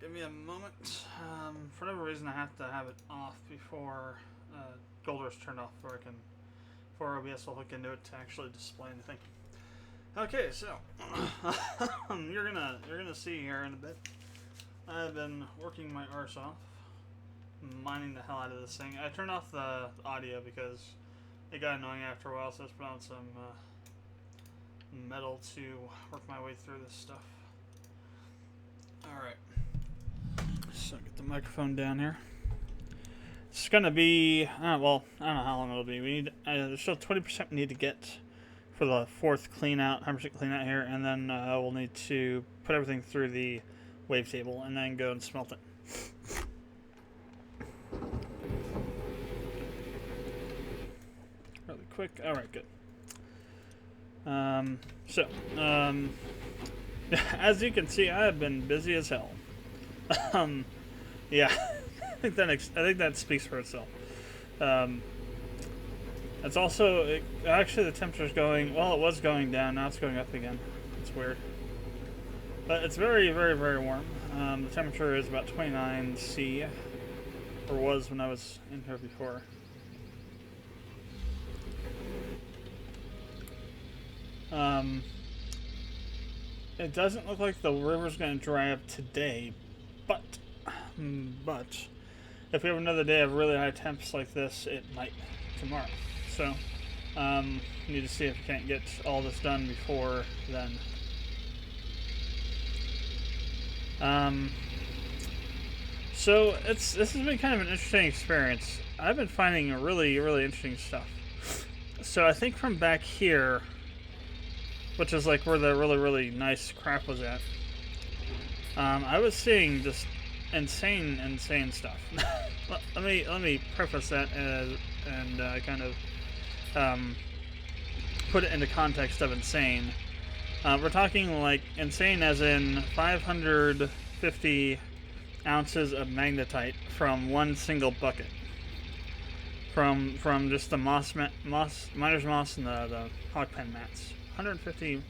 give me a moment. For whatever reason, I have to have it off before Golder is turned off, before OBS will hook into it to actually display anything. Okay, so you're gonna see here in a bit. I've been working my arse off, mining the hell out of this thing. I turned off the audio because it got annoying after a while, so I just put on some metal to work my way through this stuff. Alright. So get the microphone down here. It's gonna be, well, I don't know how long it'll be. We need, there's still 20% we need to get for the fourth clean out, 100% clean out here, and then we'll need to put everything through the wavetable and then go and smelt it. Really quick. Alright, good. As you can see, I have been busy as hell. Yeah, I think that speaks for itself. It's also actually the temperature's going. Well, it was going down. Now it's going up again. It's weird, but it's very, very, very warm. The temperature is about 29 C, or was when I was in here before. It doesn't look like the river's going to dry up today, but if we have another day of really high temps like this, it might tomorrow. So, need to see if we can't get all this done before then. So this has been kind of an interesting experience. I've been finding really, really interesting stuff. So I think from back here, which is like where the really, really nice crap was at, I was seeing just insane stuff. let me preface that and kind of put it into context of insane. We're talking like insane as in 550 ounces of magnetite from one single bucket. From just the miner's moss and the hog pen mats. 150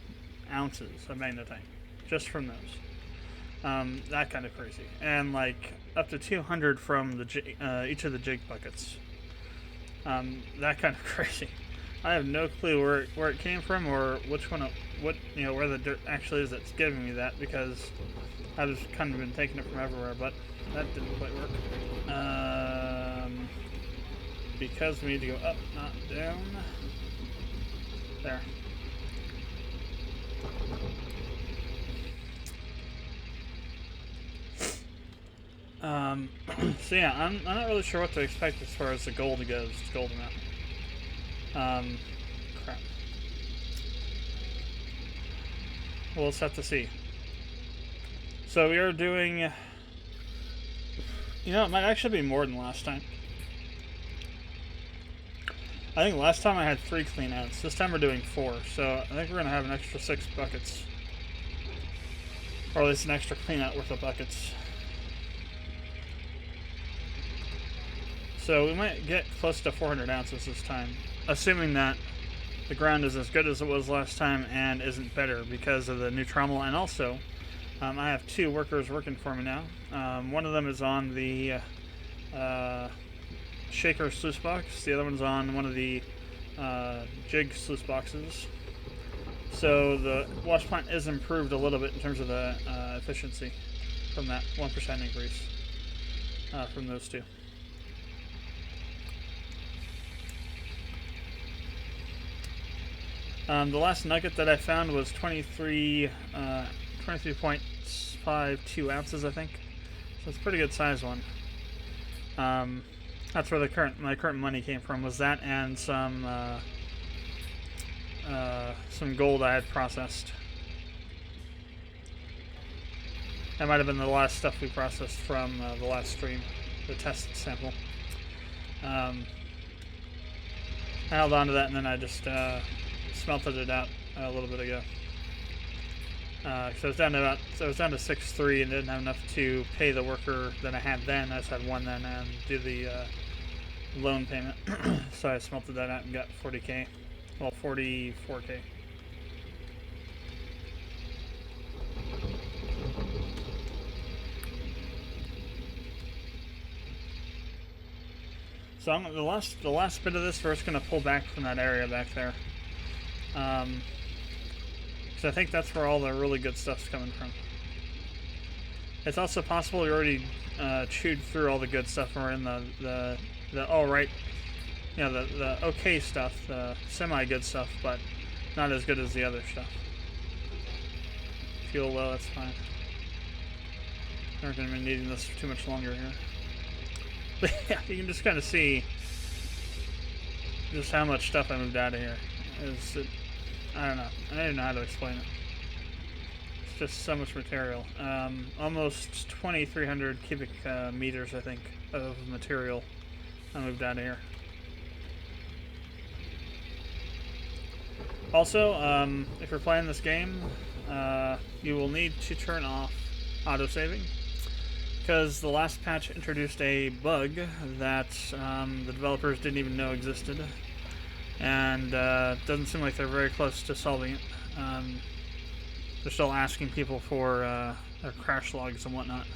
ounces of magnetite just from those. That kind of crazy. And like up to 200 from the each of the jig buckets. That kind of crazy. I have no clue where it came from or which one, where the dirt actually is that's giving me that, because I've just kind of been taking it from everywhere, but that didn't quite work. Because we need to go up, not down. There. So yeah, I'm not really sure what to expect as far as the gold goes, the gold amount. Crap. We'll just have to see. So we are doing, it might actually be more than last time. I think last time I had 3 clean outs. This time we're doing 4, so I think we're going to have an extra 6 buckets. Or at least an extra clean out worth of buckets. So we might get close to 400 ounces this time, assuming that the ground is as good as it was last time and isn't better because of the new trommel. And also, I have 2 workers working for me now. One of them is on the shaker sluice box. The other one's on one of the jig sluice boxes. So the wash plant is improved a little bit in terms of the efficiency from that 1% increase from those 2. The last nugget that I found was 23.52 ounces, I think. So it's a pretty good size one. That's where my current money came from, was that and some gold I had processed. That might have been the last stuff we processed from the last stream, the test sample. I held on to that and then I just smelted it out a little bit ago. So I was down to 6.3 and didn't have enough to pay the worker that I had then. I just had one then and do the loan payment. So I smelted that out and got 40k. Well, 44k. So the last bit of this, we're just gonna pull back from that area back there. So I think that's where all the really good stuff's coming from. It's also possible you already chewed through all the good stuff and we're in the alright, you know, the okay stuff, the semi-good stuff, but not as good as the other stuff. Fuel low, that's fine. Aren't going to be needing this for too much longer here. But yeah, you can just kind of see just how much stuff I moved out of here. I don't know. I don't even know how to explain it. It's just so much material. Almost 2,300 cubic meters, I think, of material I moved out of here. Also, if you're playing this game, you will need to turn off autosaving, because the last patch introduced a bug that the developers didn't even know existed, and it doesn't seem like they're very close to solving it. They're still asking people for their crash logs and whatnot.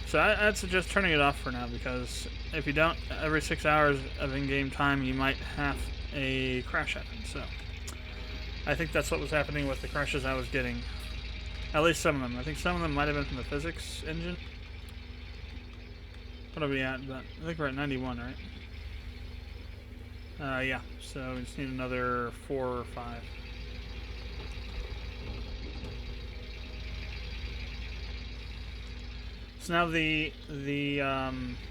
So I'd suggest turning it off for now, because if you don't, every 6 hours of in-game time you might have a crash happen. So I think that's what was happening with the crashes I was getting. At least some of them. I think some of them might have been from the physics engine. What are we at? But I think we're at 91, right? Yeah. So we just need another 4 or 5. So now the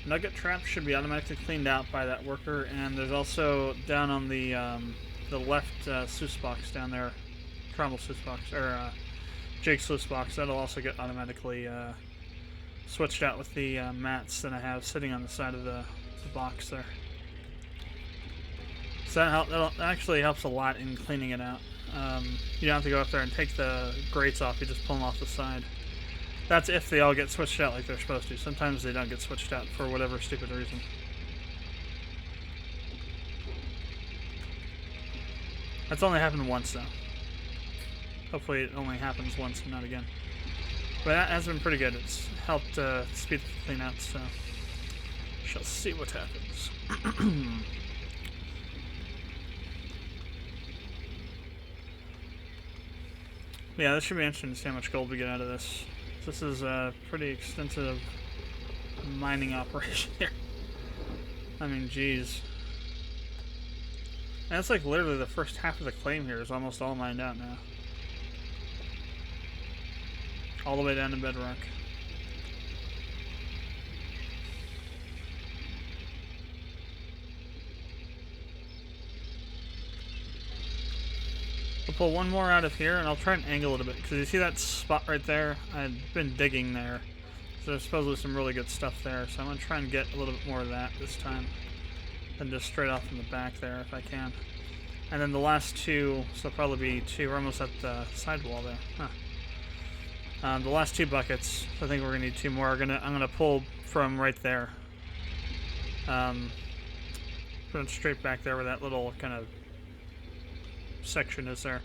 nugget trap should be automatically cleaned out by that worker, and there's also down on the left sluice box down there, trommel sluice box, or jig sluice box, that'll also get automatically switched out with the mats that I have sitting on the side of the box there. So that actually helps a lot in cleaning it out. You don't have to go up there and take the grates off, you just pull them off the side. That's if they all get switched out like they're supposed to. Sometimes they don't get switched out for whatever stupid reason. That's only happened once, though. Hopefully it only happens once and not again. But that has been pretty good. It's helped speed the clean out, so shall see what happens. Yeah, this should be interesting to see how much gold we get out of this. This is a pretty extensive mining operation here. I mean, geez. And it's like literally the first half of the claim here is almost all mined out now. All the way down to bedrock. I'll pull one more out of here, and I'll try and angle it a bit, because you see that spot right there? I've been digging there. So there's supposedly some really good stuff there, so I'm going to try and get a little bit more of that this time than just straight off from the back there if I can. And then the last two, so there'll probably be 2, we're almost at the sidewall there. Huh. The last 2 buckets, so I think we're going to need 2 more. I'm gonna pull from right there. Put it straight back there where that little kind of section is there,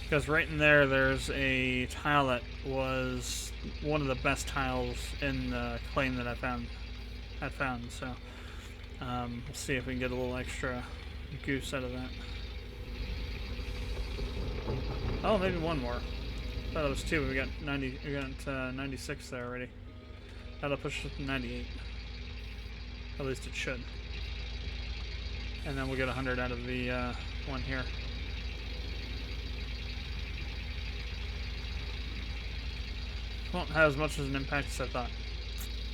because right in there there's a tile that was one of the best tiles in the claim that I found. So we'll see if we can get a little extra goose out of that. Oh, maybe one more. I thought it was 2. We got 90. We got 96 there already. That'll push us to 98. At least it should. And then we'll get 100 out of the one here. Won't have as much as an impact as I thought.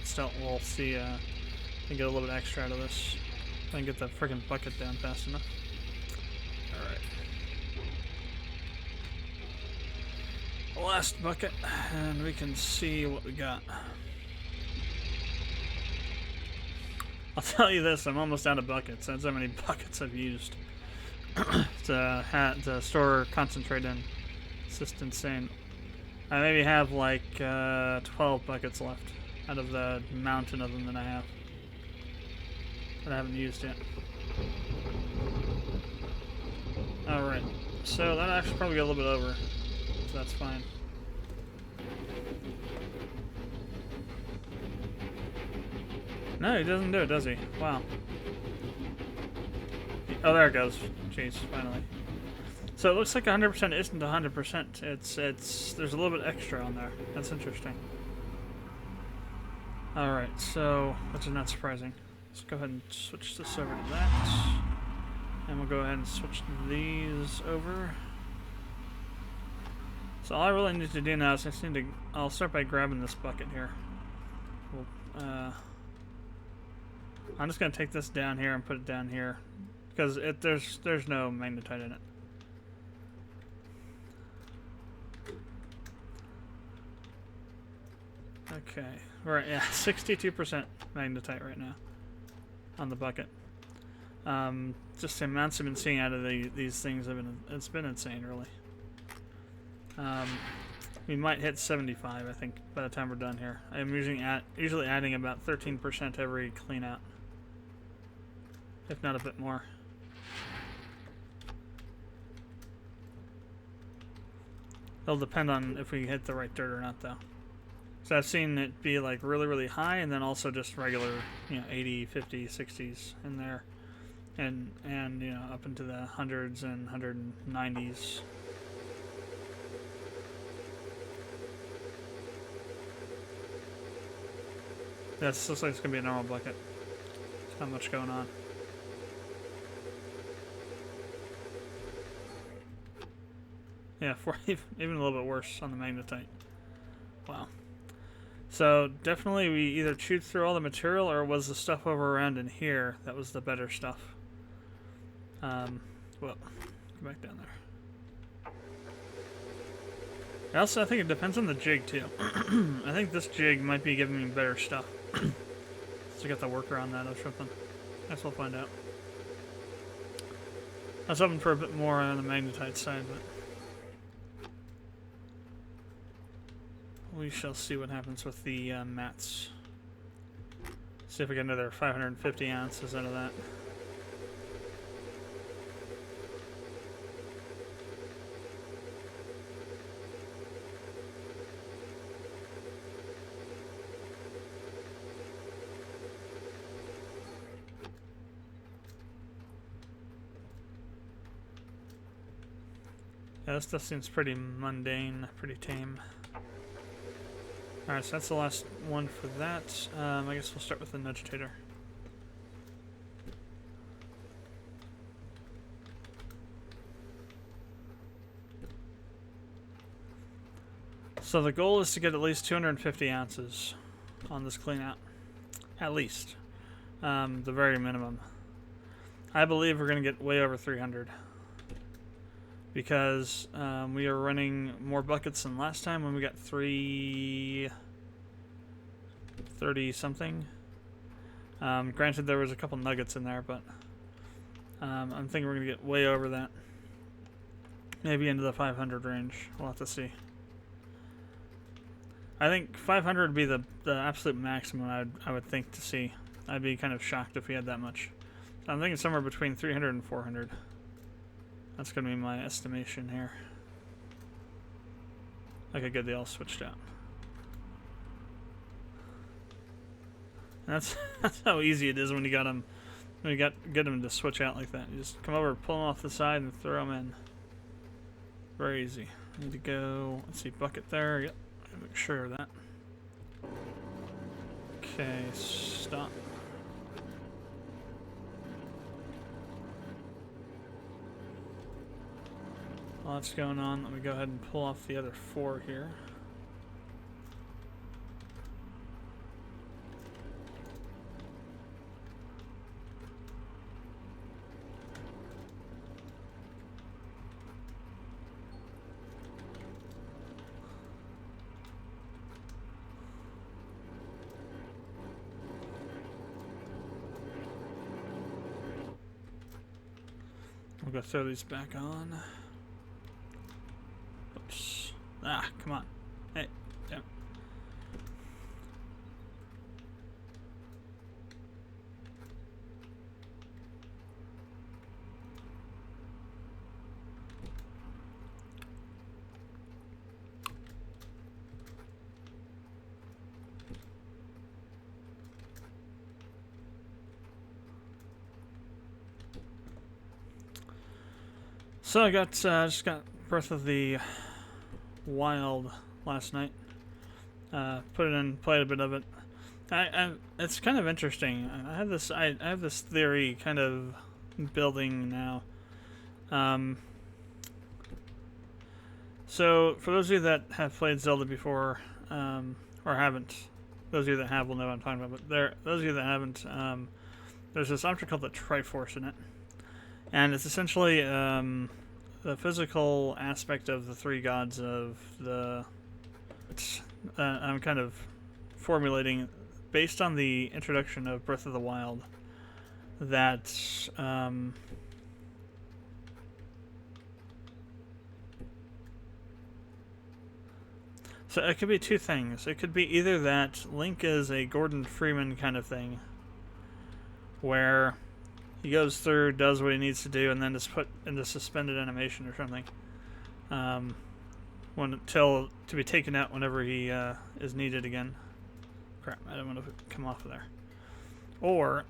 Still, we'll see. And get a little bit extra out of this. Try and get that friggin' bucket down fast enough. Alright. Last bucket, and we can see what we got. I'll tell you this, I'm almost out of buckets. That's how many buckets I've used to store concentrate in. It's just insane. I maybe have like 12 buckets left out of the mountain of them that I have that I haven't used yet. Alright, so that actually probably got a little bit over, so that's fine. No, he doesn't do it, does he? Wow. Oh, there it goes. Jeez, finally. So it looks like 100% isn't 100%. It's there's a little bit extra on there. That's interesting. All right, so which is not surprising. Let's go ahead and switch this over to that, and we'll go ahead and switch these over. So all I really need to do now is I'll start by grabbing this bucket here. I'm just gonna take this down here and put it down here because there's no magnetite in it. Okay, right, yeah, 62% magnetite right now on the bucket. Just the amounts I've been seeing out of these things it's been insane, really. We might hit 75, I think, by the time we're done here. I'm usually adding about 13% every clean out, if not a bit more. It'll depend on if we hit the right dirt or not, though. So I've seen it be like really, really high, and then also just regular, 80, 50, 60s in there, and up into the hundreds and 190s. This looks like it's gonna be a normal bucket. There's not much going on. Yeah, even a little bit worse on the magnetite. Wow. So definitely we either chewed through all the material, or was the stuff over around in here that was the better stuff. Well, go back down there. I think it depends on the jig too. I think this jig might be giving me better stuff. So I got the work around that or something. Guess we'll find out. I was hoping for a bit more on the magnetite side, but we shall see what happens with the mats. See if we get another 550 ounces out of that. Yeah, this stuff seems pretty mundane, pretty tame. Alright, so that's the last one for that. I guess we'll start with the nudgitator. So the goal is to get at least 250 ounces on this clean out. At least. The very minimum. I believe we're going to get way over 300. Because we are running more buckets than last time when we got 330 something. Granted, there was a couple nuggets in there, but I'm thinking we're going to get way over that. Maybe into the 500 range. We'll have to see. I think 500 would be the absolute maximum I would think to see. I'd be kind of shocked if we had that much. I'm thinking somewhere between 300 and 400. That's going to be my estimation here. Okay, good, they all switched out. And that's how easy it is when you got them. When you get them to switch out like that. You just come over, pull them off the side, and throw them in. Very easy. I need to go. Let's see, bucket there. Yep, make sure of that. Okay, stop. While that's going on, let me go ahead and pull off the other 4 here. We'll go throw these back on. Oops. Ah, come on. Hey, damn. So I got just got Breath of the Wild last night. Put it in, played a bit of it. It's kind of interesting. I have this theory kind of building now. So for those of you that have played Zelda before, or haven't, those of you that have will know what I'm talking about. But those of you that haven't, there's this object called the Triforce in it, and it's essentially the physical aspect of the three gods of the. I'm kind of formulating based on the introduction of Breath of the Wild that so it could be two things. It could be either that Link is a Gordon Freeman kind of thing, where he goes through, does what he needs to do, and then is put into suspended animation or something, until to be taken out whenever he is needed again. Crap, I don't want to come off of there. Or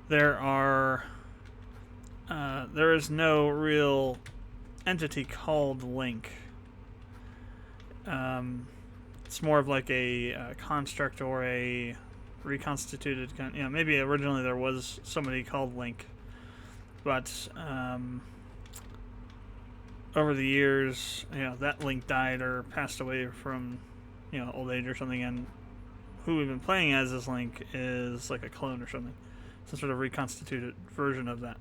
there is no real entity called Link. It's more of like a construct or a reconstituted kind. Maybe originally there was somebody called Link, but over the years, that Link died or passed away from, old age or something, and who we've been playing as Link is like a clone or something, some sort of reconstituted version of that.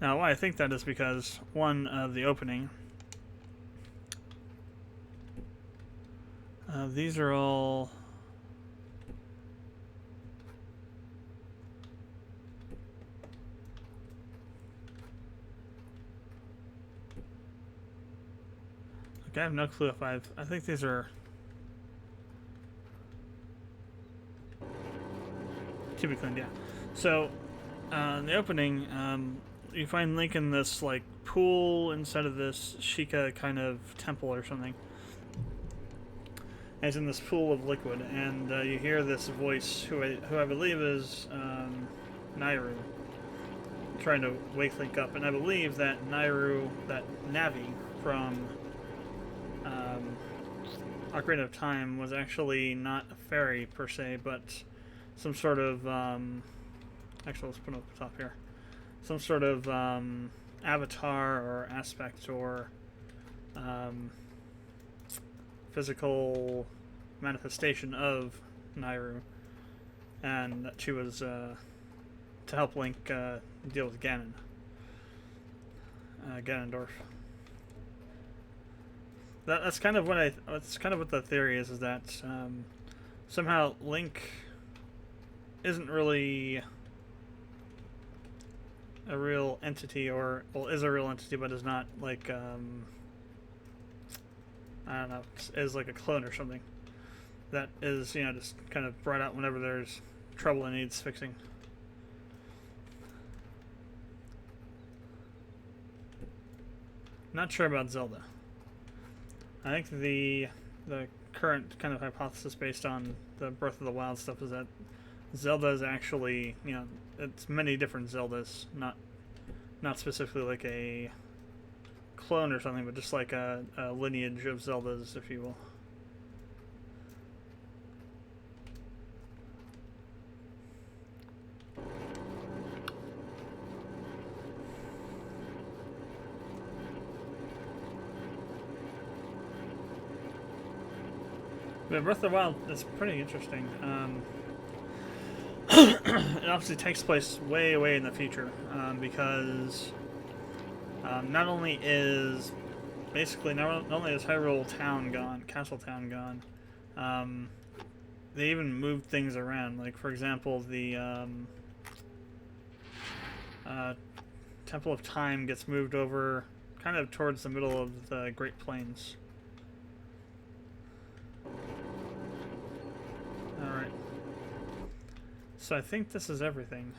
Now, why I think that is because one of the opening. These are all. Okay, I have no clue if I think these are. To be cleaned, yeah. So, in the opening, you find Link in this like pool inside of this Sheikah kind of temple or something. And he's in this pool of liquid, and you hear this voice, who I believe is Nayru, trying to wake Link up. And I believe that Navi from Ocarina of Time was actually not a fairy per se, but some sort of actually, let's put it up the top here. Some sort of avatar or aspect or physical manifestation of Nayru, and that she was to help Link deal with Ganondorf. That's kind of what the theory is that somehow Link isn't really a real entity, or is a real entity, but is not like I don't know, is like a clone or something that is just kind of brought out whenever there's trouble and needs fixing. Not sure about Zelda. I think the current kind of hypothesis based on the Breath of the Wild stuff is that Zelda is actually, it's many different Zeldas, not specifically like a clone or something, but just like a lineage of Zeldas, if you will. But Breath of the Wild is pretty interesting. It obviously takes place way, way in the future, because not only is Hyrule Town gone, Castle Town gone, they even moved things around. Like, for example, the Temple of Time gets moved over kind of towards the middle of the Great Plains. Alright. So I think this is everything.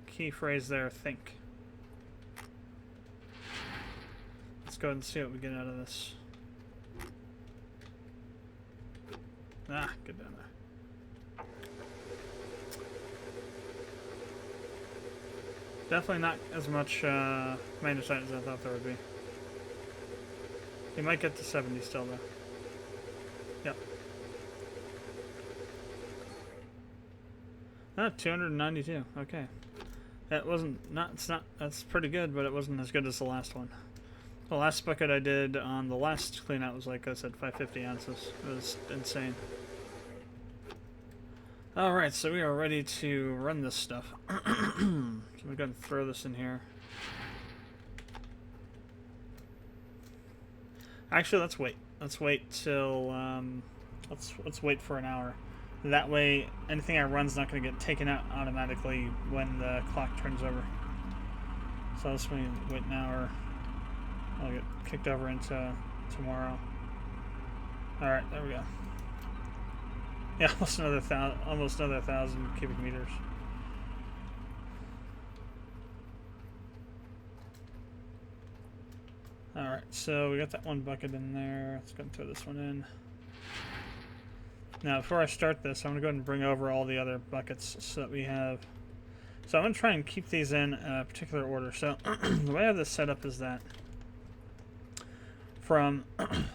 Key phrase there, think. Let's go ahead and see what we get out of this. Get down there. Definitely not as much magnetite as I thought there would be. You might get to 70 still though. Yep. Ah, 292. Okay. That wasn't not. It's not. That's pretty good, but it wasn't as good as the last one. The last bucket I did on the last clean out was, like I said, 550 ounces. It was insane. Alright, so we are ready to run this stuff. So I'm going to throw this in here. Actually, let's wait. Let's wait till let's wait for an hour. That way, anything I run's not going to get taken out automatically when the clock turns over. So let's wait an hour. I'll get kicked over into tomorrow. Alright, there we go. Yeah, almost another 1,000 cubic meters. Alright, so we got that one bucket in there. Let's go and throw this one in. Now, before I start this, I'm going to go ahead and bring over all the other buckets so that we have... So I'm going to try and keep these in a particular order. So the way I have this set up is that from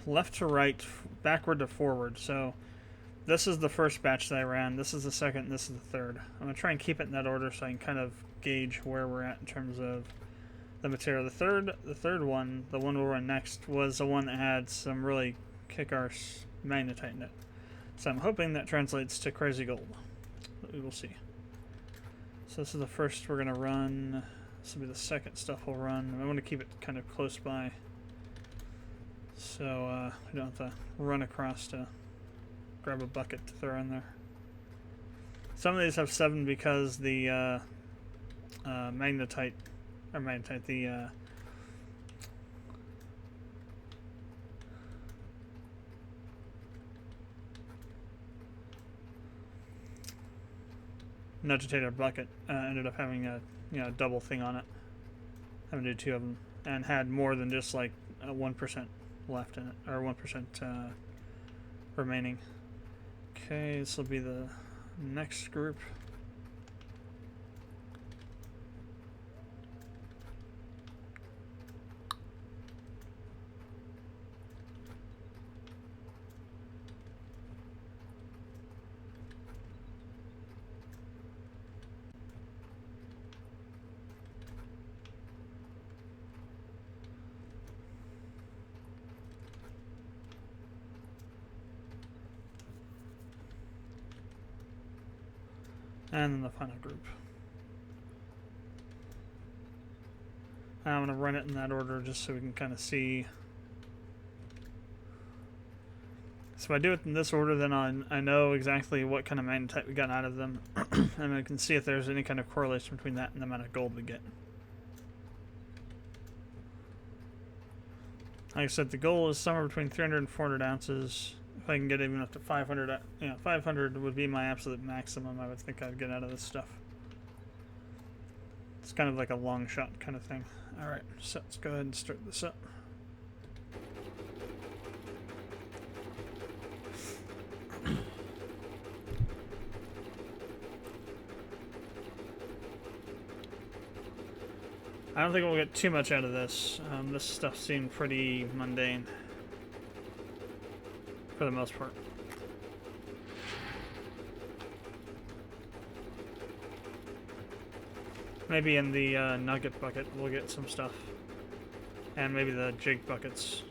left to right, backward to forward. So this is the first batch that I ran, this is the second, and this is the third. I'm going to try and keep it in that order so I can kind of gauge where we're at in terms of the material. The third one, the one we'll run next, was the one that had some really kick-arse magnetite in it. So I'm hoping that translates to crazy gold. But we will see. So this is the first we're going to run. This will be the second stuff we'll run. I want to keep it kind of close by, so we don't have to run across to grab a bucket to throw in there. Some of these have 7 because the magnetite, the nugitator bucket ended up having a double thing on it. Having to do 2 of them, and had more than just like 1% left in it, or 1% remaining. Okay, this will be the next group. And then the final group. I'm going to run it in that order just so we can kind of see. So if I do it in this order, then I know exactly what kind of magnetite we got out of them. And I can see if there's any kind of correlation between that and the amount of gold we get. Like I said, the goal is somewhere between 300 and 400 ounces. If I can get even up to 500, 500 would be my absolute maximum I would think I'd get out of this stuff. It's kind of like a long shot kind of thing. Alright, so let's go ahead and start this up. I don't think we'll get too much out of this. This stuff seemed pretty mundane for the most part. Maybe in the nugget bucket we'll get some stuff, and maybe the jig buckets.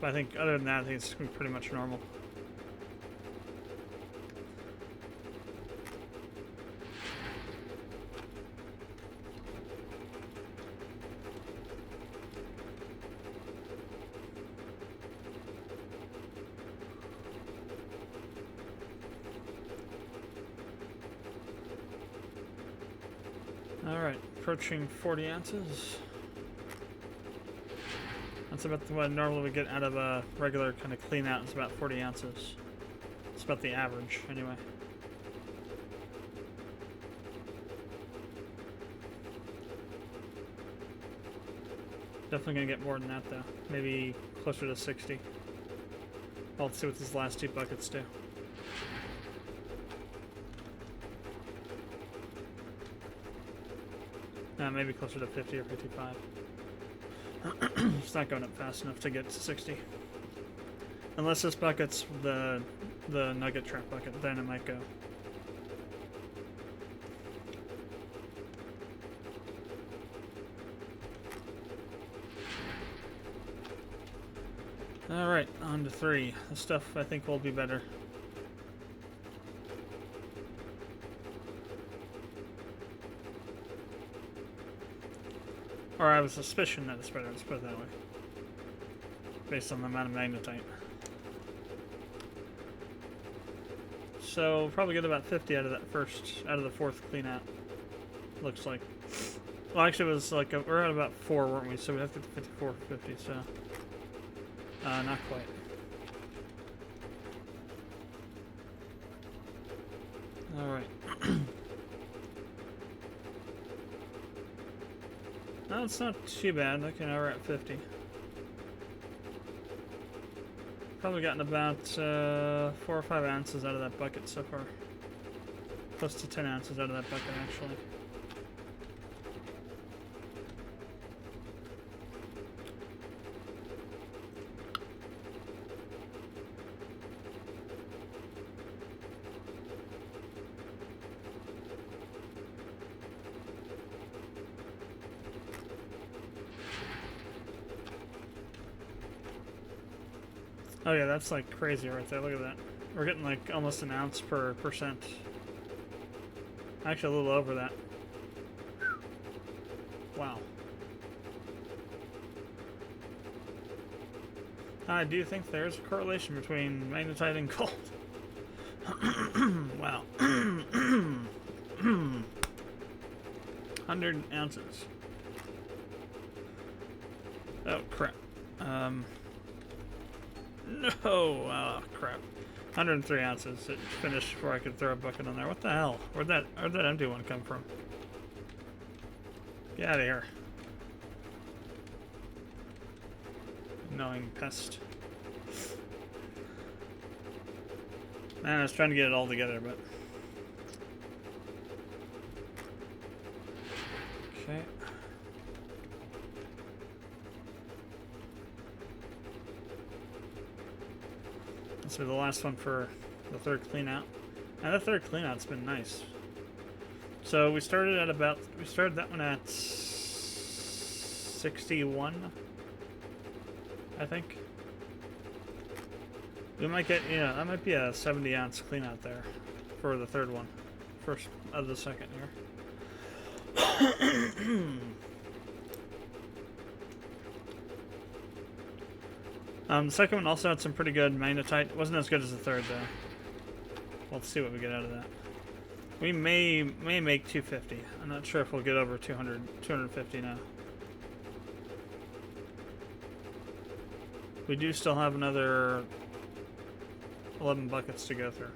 But I think other than that, I think it's gonna be pretty much normal. Alright, approaching 40 ounces. That's about what I normally would get out of a regular kind of clean out, is about 40 ounces. It's about the average, anyway. Definitely gonna get more than that though. Maybe closer to 60. Well, let's see what these last 2 buckets do. Maybe closer to 50 or 55. It's not going up fast enough to get to 60. Unless this bucket's the nugget trap bucket, then it might go. Alright, on to 3. This stuff I think will be better. Or I have a suspicion that it's better, let's put it that way. Based on the amount of magnetite. So we'll probably get about 50 out of the fourth clean out. Looks like. Well, actually, it was like we're at about 4, weren't we? So we have to get to 54 for 50. So not quite. All right. No, it's not too bad. Okay, now we're at 50. Probably gotten about 4 or 5 ounces out of that bucket so far. Close to 10 ounces out of that bucket, actually. Oh yeah, that's like crazy right there. Look at that. We're getting like almost an ounce per percent. Actually, a little over that. Wow. I do think there's a correlation between magnetite and gold. Wow. 100 ounces. Oh, crap. No! Oh, crap. 103 ounces. It finished before I could throw a bucket on there. What the hell? Where'd that empty one come from? Get out of here. Annoying pest. Man, I was trying to get it all together, but... Okay. This will be the last one for the third clean out. And the third clean out's been nice. So we started that one at 61, I think. We might get, yeah, that might be a 70 ounce clean out there for the third one. First out of the second here. The second one also had some pretty good magnetite. It wasn't as good as the third, though. Let's see what we get out of that. We may make 250. I'm not sure if we'll get over 250 now. We do still have another 11 buckets to go through.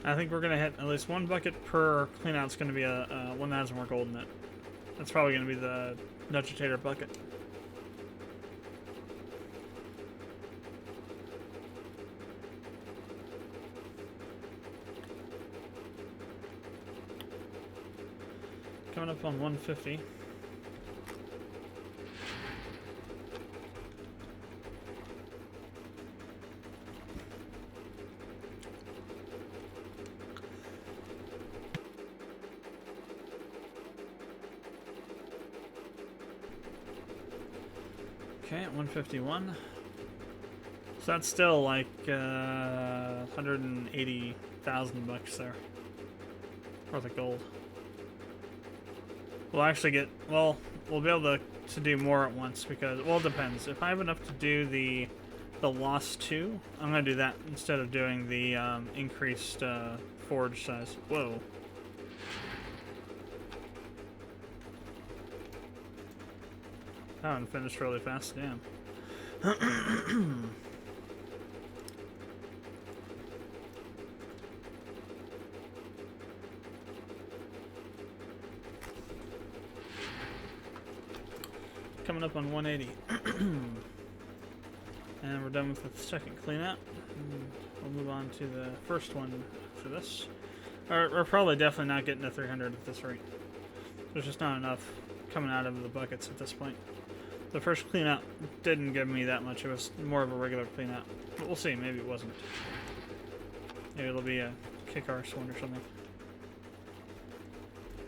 I think we're going to hit at least 1 bucket per clean out. It's going to be one that has more gold in it. That's probably going to be the Nugitator bucket. Coming up on 150. Okay, at 151. So that's still like 180,000 bucks there worth of gold. We'll actually get, well, we'll be able to do more at once because, well, it depends. If I have enough to do the Lost 2, I'm going to do that instead of doing the increased forge size. Whoa. Oh, and finished really fast, damn. coming up on 180. And we're done with the second cleanout. We'll move on to the first one for this. We're probably definitely not getting to 300 at this rate. There's just not enough coming out of the buckets at this point. The first cleanout didn't give me that much. It was more of a regular cleanout. But we'll see. Maybe it wasn't. Maybe it'll be a kick-arse one or something.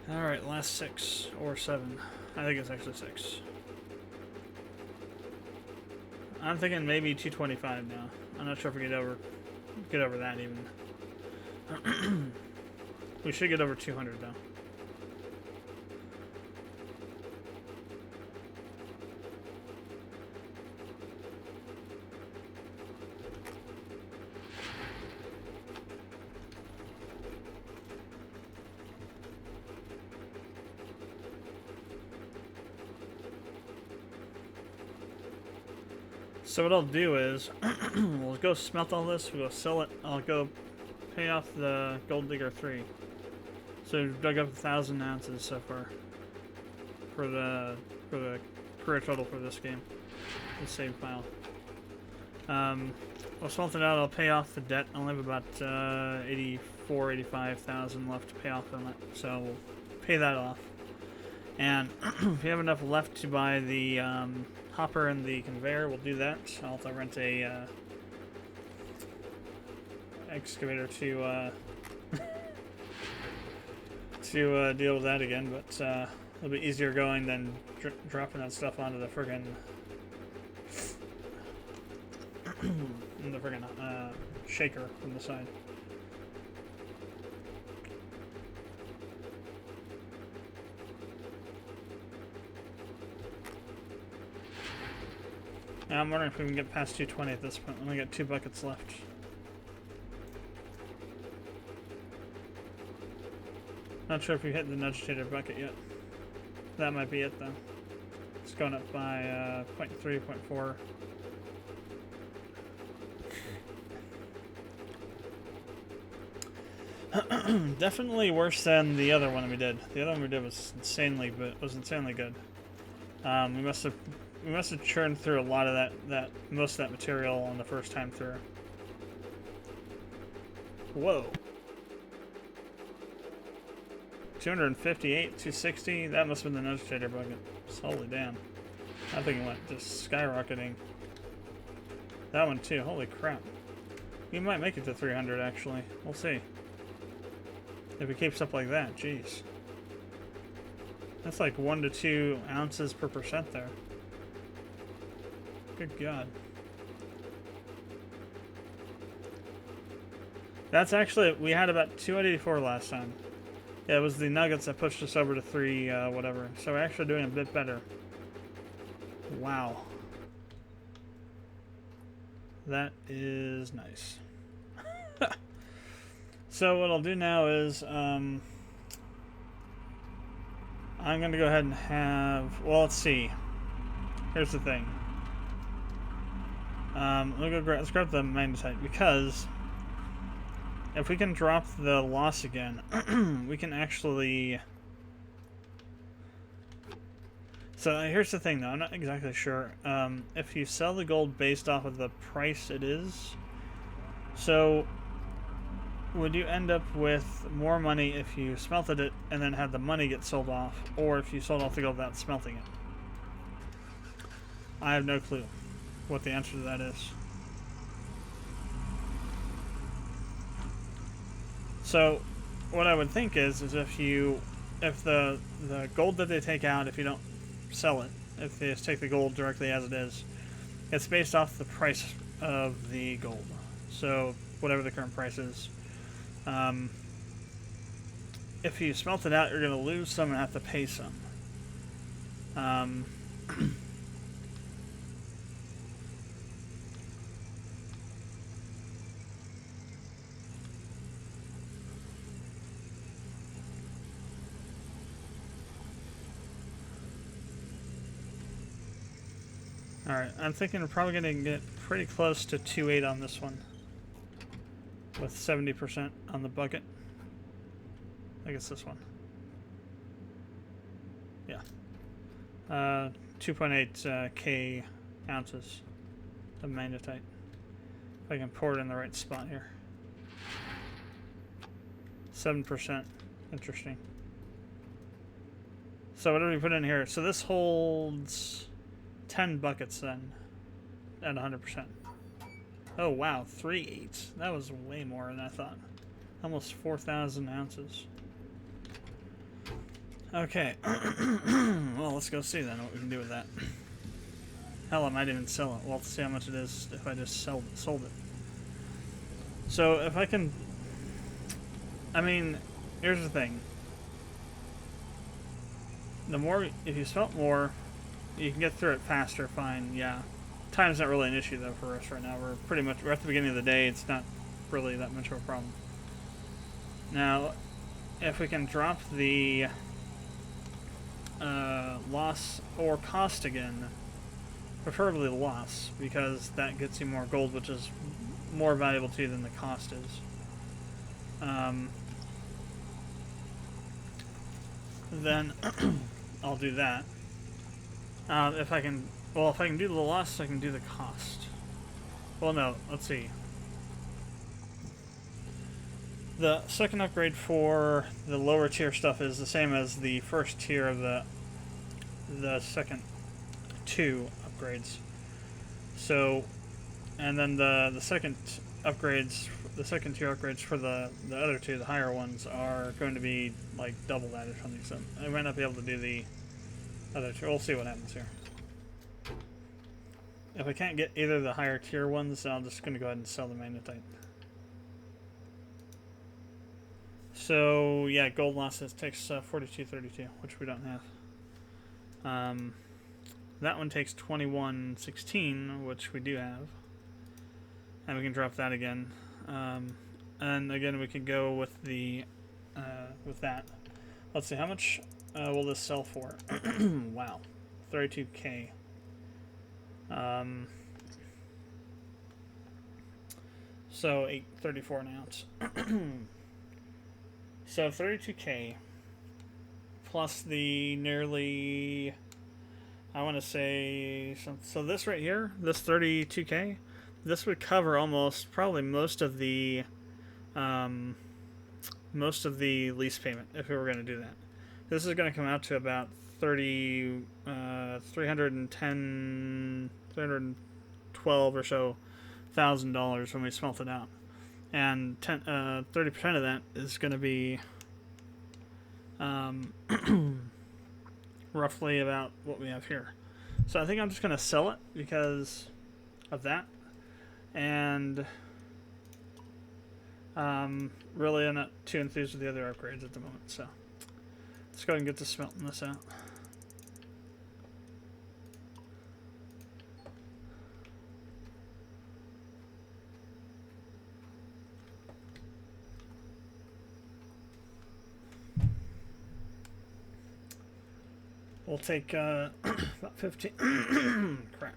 Alright, last 6 or 7. I think it's actually 6. I'm thinking maybe 225 now. I'm not sure if we get over that even. We should get over 200 though. So what I'll do is, we'll go smelt all this, we'll go sell it, I'll go pay off the Gold Digger 3. So we've dug up 1,000 ounces so far for the career total for this game, the save file. I'll smelt it out, I'll pay off the debt. I only have about 85,000 left to pay off on it, so we'll pay that off. And if you have enough left to buy the hopper and the conveyor, we'll do that. I'll have to rent a excavator to deal with that again, but it'll be easier going than dropping that stuff onto the friggin' shaker from the side. Now I'm wondering if we can get past 220 at this point. We only got 2 buckets left. Not sure if we hit the nudgetator bucket yet. That might be it though. It's going up by 0.3, 0.4. Definitely worse than the other one we did. The other one we did was insanely good. We must have churned through a lot of most of that material on the first time through. Whoa. 258, 260, that must have been the nudgetator bucket. Holy damn. That thing went just skyrocketing. That one too, holy crap. We might make it to 300 actually. We'll see. If it keeps up like that, jeez. That's like 1 to 2 ounces per percent there. Good God. That's actually, we had about 284 last time. Yeah, it was the nuggets that pushed us over to 3 whatever. So we're actually doing a bit better. Wow. That is nice. So what I'll do now is, I'm going to go ahead and have, well, let's see. Here's the thing. Let's grab the magnetite, because if we can drop the loss again, we can actually... So here's the thing though, I'm not exactly sure. If you sell the gold based off of the price it is, so would you end up with more money if you smelted it and then had the money get sold off, or if you sold off the gold without smelting it? I have no clue what the answer to that is. So what I would think is if the gold that they take out, if you don't sell it, if they just take the gold directly as it is, it's based off the price of the gold. So whatever the current price is. If you smelt it out, you're going to lose some and have to pay some. Alright, I'm thinking we're probably going to get pretty close to 2.8 on this one. With 70% on the bucket. I think it's this one. Yeah. 2.8 K ounces of magnetite. If I can pour it in the right spot here. 7%. Interesting. So what did we put in here? So this holds 10 buckets then at 100%. Oh wow, 3/8. That was way more than I thought. Almost 4,000 ounces. Okay. Well, let's go see then what we can do with that. Hell, I might even sell it. We'll have to see how much it is if I just sold it. So if I can... I mean, here's the thing. The more... If you smelt more, you can get through it faster, fine, yeah. Time's not really an issue, though, for us right now. We're at the beginning of the day. It's not really that much of a problem. Now, if we can drop the loss or cost again, preferably the loss, because that gets you more gold, which is more valuable to you than the cost is. Then I'll do that. If I can do the loss, I can do the cost. Well, no, let's see. The second upgrade for the lower tier stuff is the same as the first tier of the second two upgrades. So, and then the second upgrades, the second tier upgrades for the other two, the higher ones, are going to be like double that or something. So I might not be able to do the other two. We'll see what happens here. If I can't get either of the higher tier ones, I'm just going to go ahead and sell the magnetite. So, yeah, gold losses takes 42.32, which we don't have. That one takes 21.16, which we do have. And we can drop that again. And again, we can go with the with that. Let's see, how much will this sell for? Wow, 32K. So 8.34 an ounce. So 32K plus the nearly, I want to say, so this right here, this 32K, this would cover almost, probably most of the lease payment if we were going to do that. This is going to come out to about 312 or so $1,000 when we smelt it out. And 30% of that is going to be roughly about what we have here. So I think I'm just going to sell it because of that. And really I'm not too enthused with the other upgrades at the moment. So let's go ahead and get to smelting this out. We'll take about 15 crap.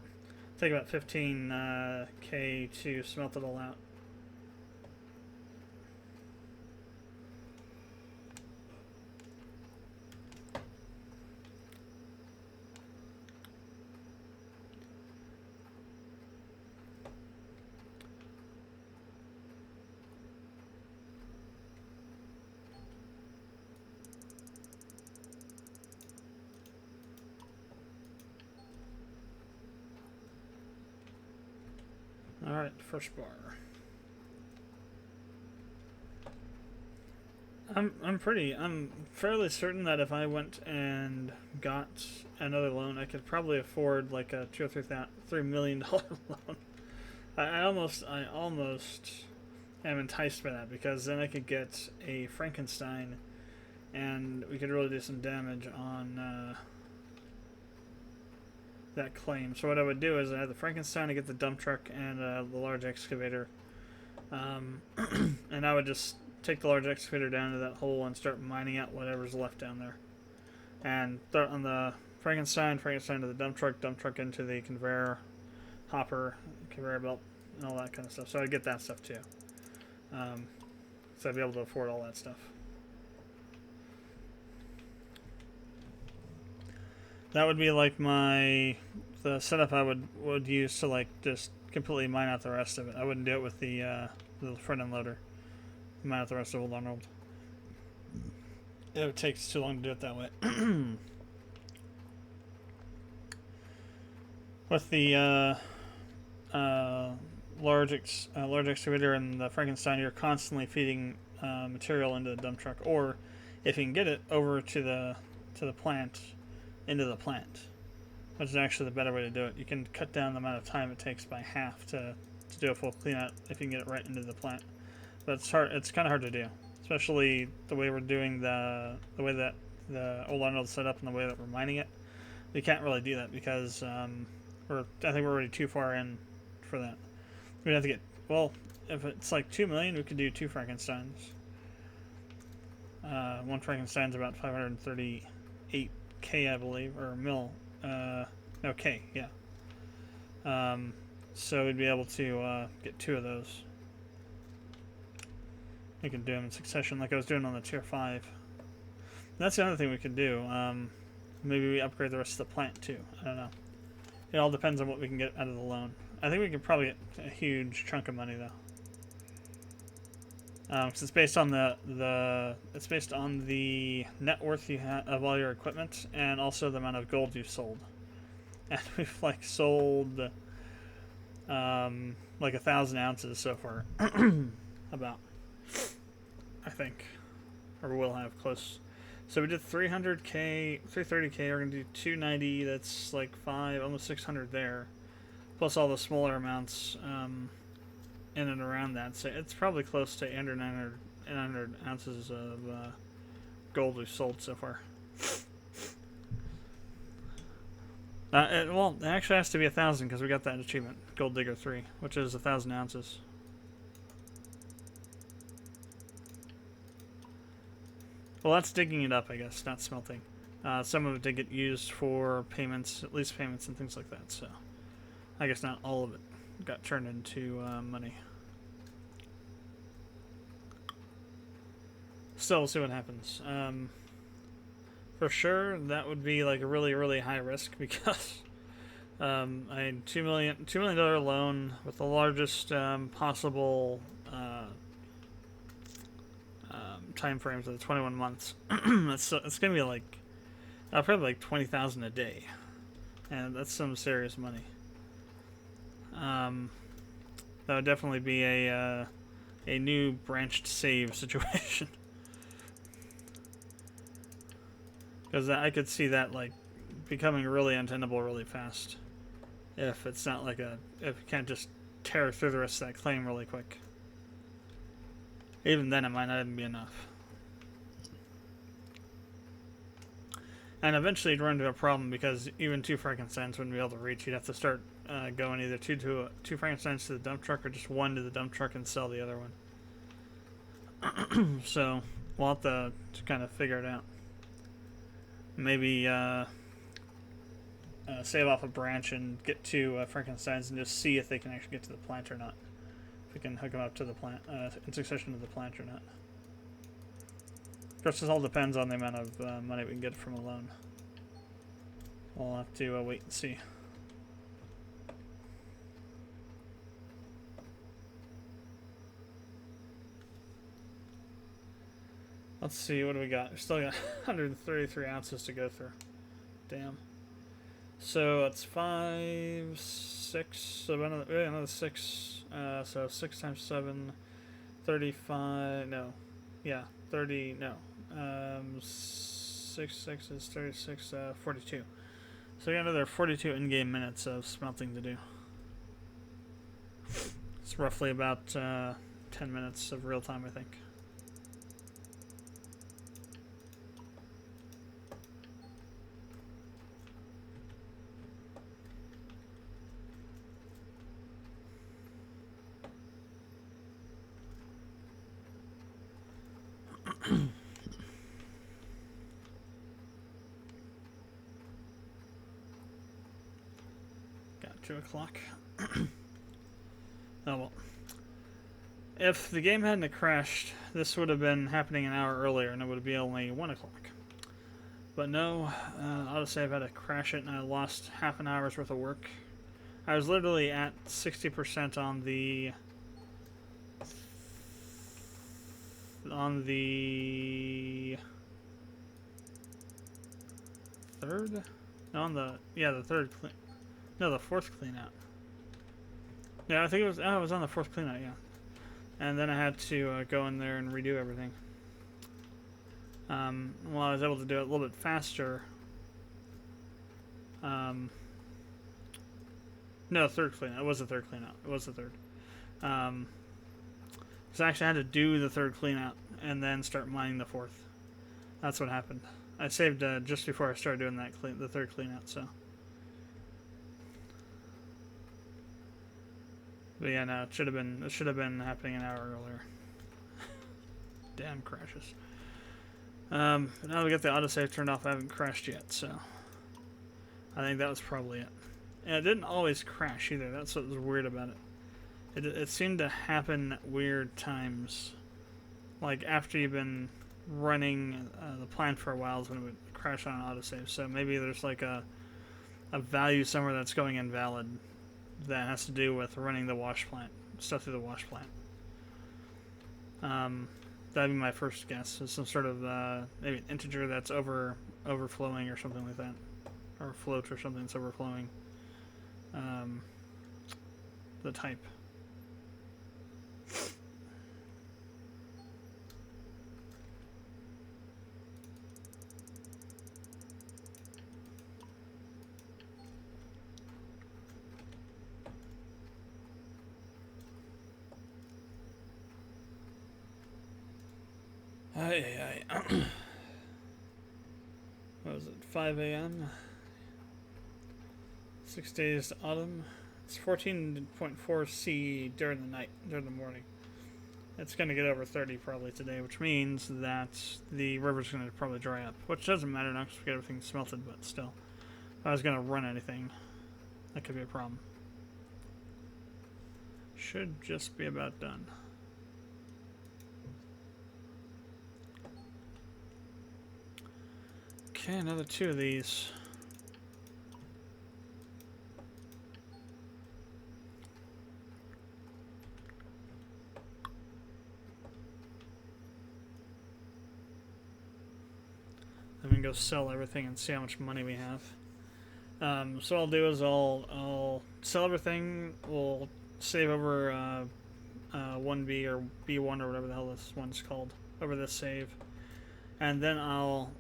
Take about 15K to smelt it all out. Alright, first bar. I'm fairly certain that if I went and got another loan, I could probably afford like a $2 or $3 million loan. I almost am enticed by that, because then I could get a Frankenstein and we could really do some damage on that claim. So what I would do is I have the Frankenstein to get the dump truck and the large excavator, and I would just take the large excavator down to that hole and start mining out whatever's left down there, and throw it on the Frankenstein to the dump truck into the conveyor hopper, conveyor belt, and all that kind of stuff. So I'd get that stuff too, so I'd be able to afford all that stuff. That would be like the setup I would use to like just completely mine out the rest of it. I wouldn't do it with the front end loader. Mine out the rest of Old Arnold. It takes too long to do it that way. With the large excavator and the Frankenstein, you're constantly feeding material into the dump truck, or if you can get it over to the plant, into the plant, which is actually the better way to do it. You can cut down the amount of time it takes by half to do a full clean out if you can get it right into the plant. But it's hard. It's kind of hard to do, especially the way we're doing the way that the Old Arnold's set up and the way that we're mining it. We can't really do that because I think we're already too far in for that. We'd have to get, well, if it's like 2 million, we could do 2 Frankensteins. One Frankenstein's about 538k, I believe, or mil. No, K, yeah. So we'd be able to get 2 of those. We can do them in succession like I was doing on the tier 5. That's the other thing we could do. Maybe we upgrade the rest of the plant too. I don't know. It all depends on what we can get out of the loan. I think we could probably get a huge chunk of money though. Because it's based on the net worth you have of all your equipment and also the amount of gold you've sold. And we've like sold like 1,000 ounces so far. About, I think, or we'll have close. So we did 300k, 330k. We're gonna do 290. That's like almost 600 there, plus all the smaller amounts in and around that. So it's probably close to 900 ounces of gold we've sold so far. It actually has to be 1,000 because we got that achievement, Gold Digger 3, which is 1,000 ounces. Well, that's digging it up, I guess, not smelting. Some of it did get used for payments, lease payments and things like that, so I guess not all of it got turned into money. Still, we'll see what happens. For sure, that would be like a really, really high risk because I had $2 million loan with the largest possible time frames of the 21 months. It's gonna be like probably like 20,000 a day, and that's some serious money. That would definitely be a new branched save situation. Because I could see that like becoming really untenable really fast if it's not like if you can't just tear through the rest of that claim really quick. Even then, it might not even be enough. And eventually, you'd run into a problem because even 2 Frankensteins wouldn't be able to reach. You'd have to start going either two Frankensteins to the dump truck or just 1 to the dump truck and sell the other one. So we'll have to kind of figure it out. Maybe save off a branch and get 2 Frankensteins and just see if they can actually get to the plant or not. If we can hook them up to the plant, in succession to the plant or not. Of course, this all depends on the amount of money we can get from a loan. We'll have to wait and see. Let's see, what do we got? We still got 133 ounces to go through. Damn. So it's 5, 6, so another 6. So 6 times 7, 35. No, yeah, 30. No, 6 is 36. 42. So we got another 42 in-game minutes of smelting to do. It's roughly about 10 minutes of real time, I think. Got 2 o'clock. Oh well. If the game hadn't crashed, this would have been happening an hour earlier and it would be only 1 o'clock. But no, autosave had to crash it, and I lost half an hour's worth of work. I was literally at 60% on the third. No, on the the third clean. No, the fourth clean out. Yeah, I think it was. Oh, it was on the fourth clean out. Yeah, and then I had to go in there and redo everything. Well, I was able to do it a little bit faster. No, third clean out. It was the third clean out. It was the third. So I actually had to do the third clean out and then start mining the fourth. That's what happened. I saved just before I started doing that the third clean out. So. But yeah, no, it should have been happening an hour earlier. Damn crashes. Now we got the autosave turned off, I haven't crashed yet, so I think that was probably it. And it didn't always crash either. That's what was weird about it. It seemed to happen at weird times, like after you've been running the plan for a while is when it would crash on an autosave. So maybe there's like a value somewhere that's going invalid that has to do with running the wash plant, stuff through the wash plant. That'd be my first guess. Is some sort of maybe an integer that's overflowing or something like that, or a float or something that's overflowing. The type. What was it? 5 a.m. 6 days to autumn. It's 14.4 C during the night, during the morning. It's going to get over 30 probably today, which means that the river's going to probably dry up. Which doesn't matter now because we get everything smelted, but still. If I was going to run anything, that could be a problem. Should just be about done. Okay, another 2 of these. Then we can go sell everything and see how much money we have. So what I'll do is I'll sell everything. We'll save over 1B or B1 or whatever the hell this one's called over this save, and then I'll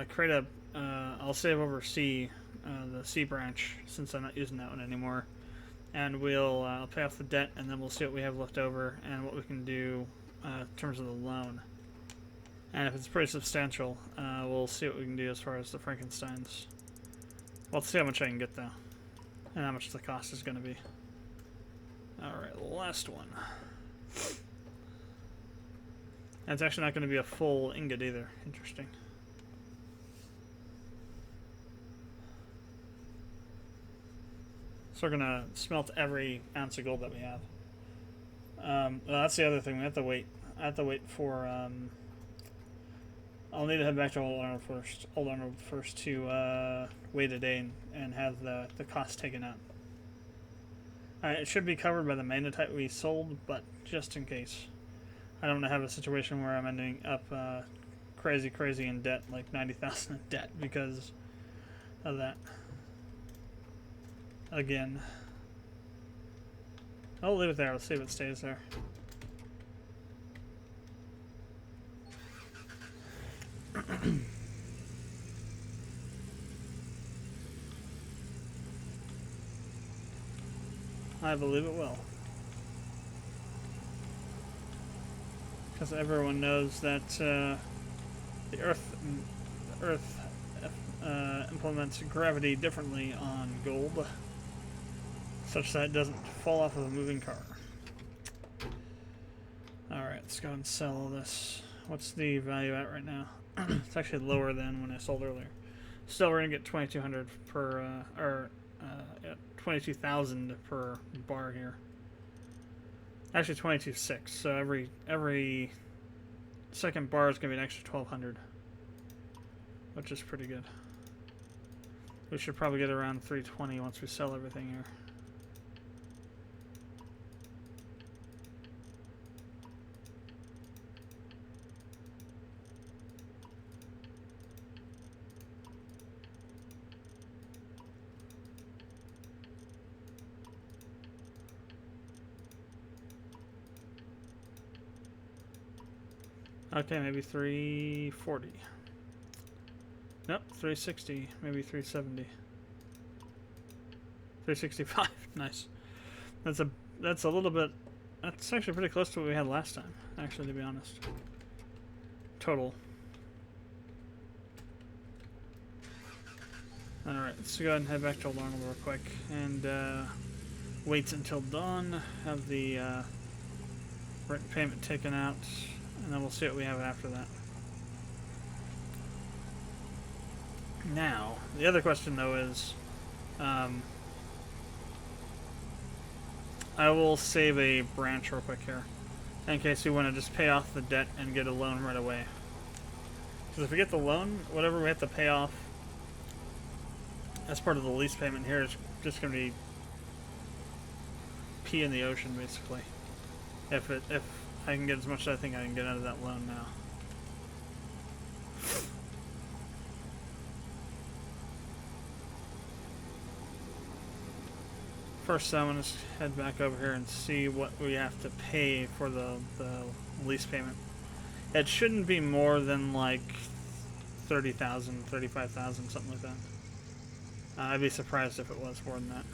create a I'll save over C, the C branch, since I'm not using that one anymore, and we'll I'll pay off the debt, and then we'll see what we have left over and what we can do in terms of the loan. And if it's pretty substantial, we'll see what we can do as far as the Frankensteins. Well, let's see how much I can get, though. And how much the cost is going to be. Alright, last one. And it's actually not going to be a full ingot either. Interesting. So we're going to smelt every ounce of gold that we have. Well, that's the other thing. We have to wait. I have to wait for... I'll need to head back to Old Arnold first to wait a day and have the cost taken out. It should be covered by the magnetite we sold, but just in case. I don't want to have a situation where I'm ending up crazy in debt, like 90,000 in debt because of that. Again. I'll leave it there. Let's see if it stays there. I believe it will. Because everyone knows that the Earth implements gravity differently on gold, such that it doesn't fall off of a moving car. Alright, let's go and sell all this. What's the value at right now? It's actually lower than when I sold earlier. Still, we're gonna get 2,200 per, 22,000 per bar here. Actually, 22,600. So every second bar is gonna be an extra 1,200. which is pretty good. We should probably get around 320 once we sell everything here. Okay, maybe 340. Nope, 360, maybe 370. 365, nice. That's a little bit, that's actually pretty close to what we had last time, actually, to be honest. Total. Alright, let's go ahead and head back to Alarm real quick, and wait until dawn, have the rent payment taken out, and then we'll see what we have after that. Now, the other question though is, I will save a branch real quick here, in case we want to just pay off the debt and get a loan right away. Because if we get the loan, whatever we have to pay off as part of the lease payment here is just going to be pee in the ocean, basically. If I can get as much as I think I can get out of that loan now. First, I want to head back over here and see what we have to pay for the lease payment. It shouldn't be more than like 30,000, 35,000, something like that. I'd be surprised if it was more than that.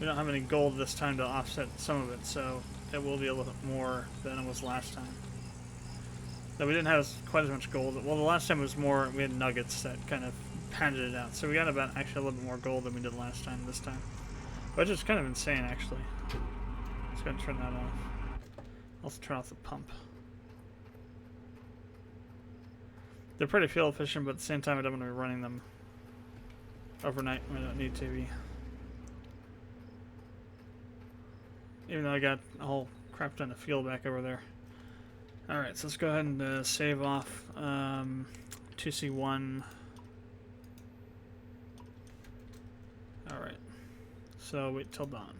We don't have any gold this time to offset some of it, so it will be a little bit more than it was last time. Though we didn't have quite as much gold. Well, the last time was more, we had nuggets that kind of padded it out. So we got about actually a little bit more gold than we did last time this time. Which is kind of insane, actually. Let's go ahead and turn that off. Let's turn off the pump. They're pretty fuel efficient, but at the same time I don't want to be running them overnight when I don't need to be. Even though I got a whole crap ton of fuel back over there. Alright, so let's go ahead and save off 2C1. Alright, so wait till dawn.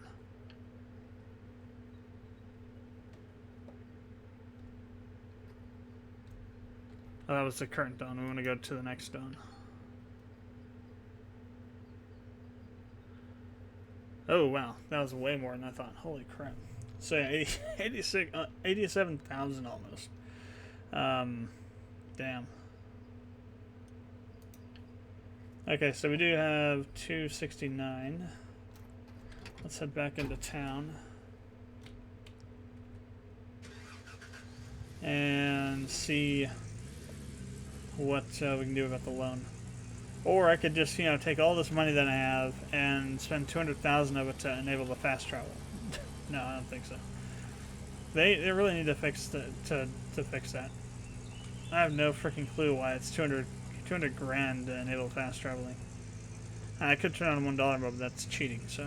Oh, that was the current dawn. We want to go to the next dawn. Oh wow, that was way more than I thought. Holy crap. So yeah, 87,000 almost. Damn. Okay, so we do have 269. Let's head back into town. And see what we can do about the loan. Or I could just, take all this money that I have and spend 200,000 of it to enable the fast travel. No, I don't think so. They really need to fix to fix that. I have no freaking clue why it's 200 grand to enable fast traveling. I could turn on $1 mode, but that's cheating. So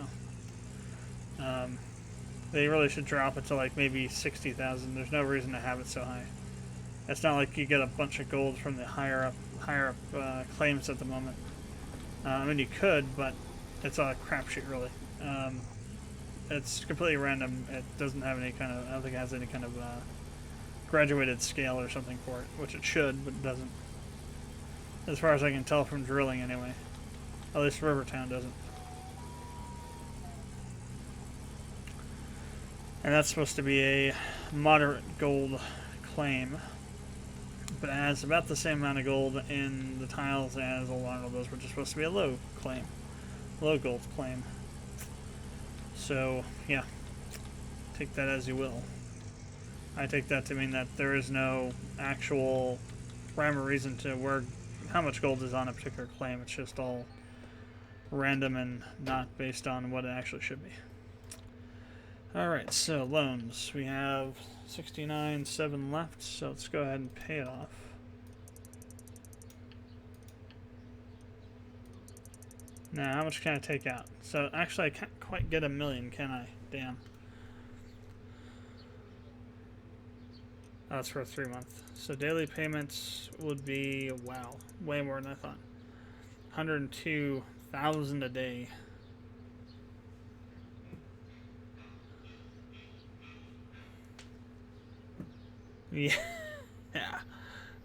they really should drop it to like maybe 60,000. There's no reason to have it so high. It's not like you get a bunch of gold from the higher up claims at the moment. I mean, you could, but it's all a crapshoot, really. It's completely random. It doesn't have any kind of, I don't think it has any kind of graduated scale or something for it, which it should, but it doesn't. As far as I can tell from drilling, anyway. At least Rivertown doesn't. And that's supposed to be a moderate gold claim, but it has about the same amount of gold in the tiles as Alarm does, which is supposed to be a low gold claim. So, yeah, take that as you will. I take that to mean that there is no actual rhyme or reason to how much gold is on a particular claim. It's just all random and not based on what it actually should be. Alright, so loans. We have 69.7 left, so let's go ahead and pay it off. Now, how much can I take out? So, actually, I can't quite get $1 million, can I? Damn. That's for a 3-month. So daily payments would be, wow, way more than I thought. 102,000 a day. Yeah,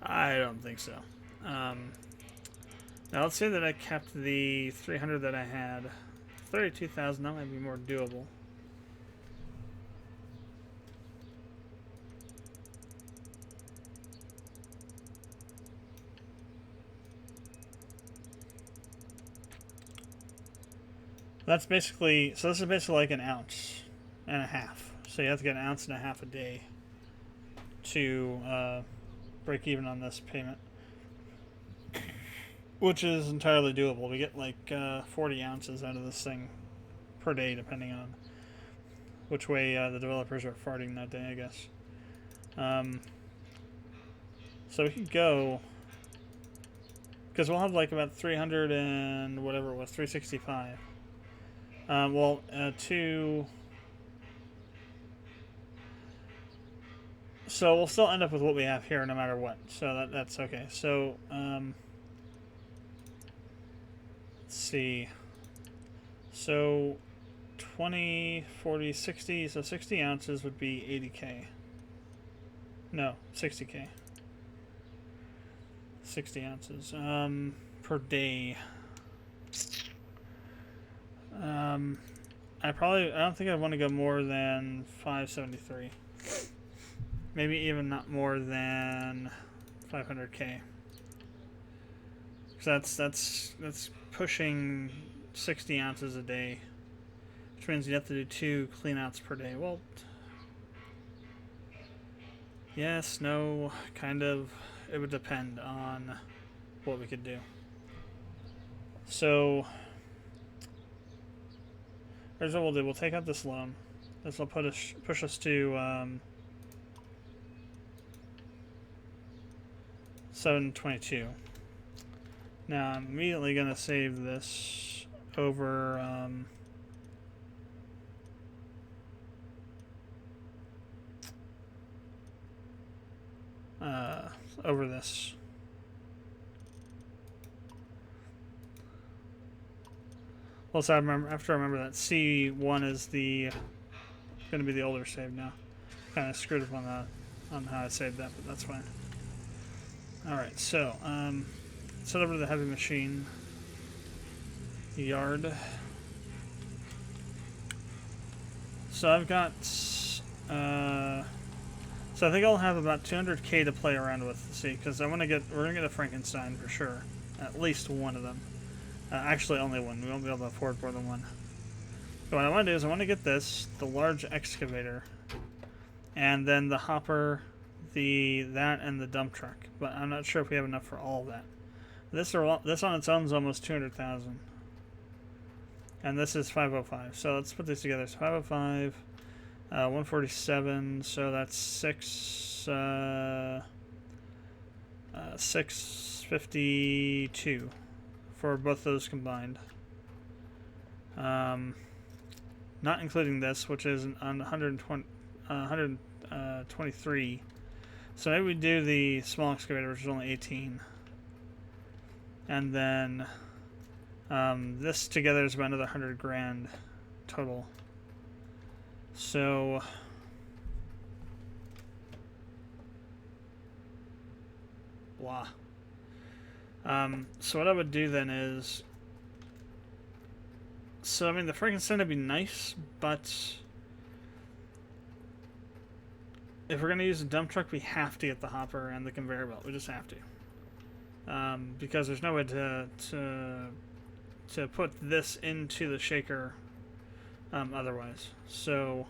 I don't think so. Now let's say that I kept the 300 that I had. 32,000, that might be more doable. That's basically, so this is basically like an ounce and a half. So you have to get an ounce and a half a day to break even on this payment, which is entirely doable. We get like 40 ounces out of this thing per day, depending on which way the developers are farting that day, I guess. So we could go, because we'll have like about 300 and whatever it was, 365. So we'll still end up with what we have here no matter what. So that's okay. So, let's see. So 20, 40, 60. So 60 ounces would be 80K. No, 60K. 60 ounces per day. I don't think I'd want to go more than 573. Maybe even not more than 500K. Because that's pushing 60 ounces a day, which means you have to do 2 cleanouts per day. Well, yes, no, kind of. It would depend on what we could do. So here's what we'll do. We'll take out this loan. This will push us to 722. Now I'm immediately going to save this over over this. Also, I have to remember that C1 is going to be the older save now. Kind of screwed up on how I saved that, but that's fine. All right, so set over to the heavy machine yard. So I've got so I think I'll have about 200K to play around with. See, because we're gonna get a Frankenstein for sure, at least one of them. Actually, only one. We won't be able to afford more than one. So what I want to do is I want to get the large excavator, and then the hopper, that, and the dump truck. But I'm not sure if we have enough for all of that. This on its own is almost 200,000, and this is 505. So let's put these together. So 505, 147. So that's 652 for both those combined. Not including this, which is on 123. So maybe we do the small excavator, which is only 18. And then this together is about another 100 grand total. So blah. So what I would do then is, so I mean the Frankenstein would be nice, but if we're gonna use a dump truck, we have to get the hopper and the conveyor belt. We just have to, because there's no way to put this into the shaker otherwise. So,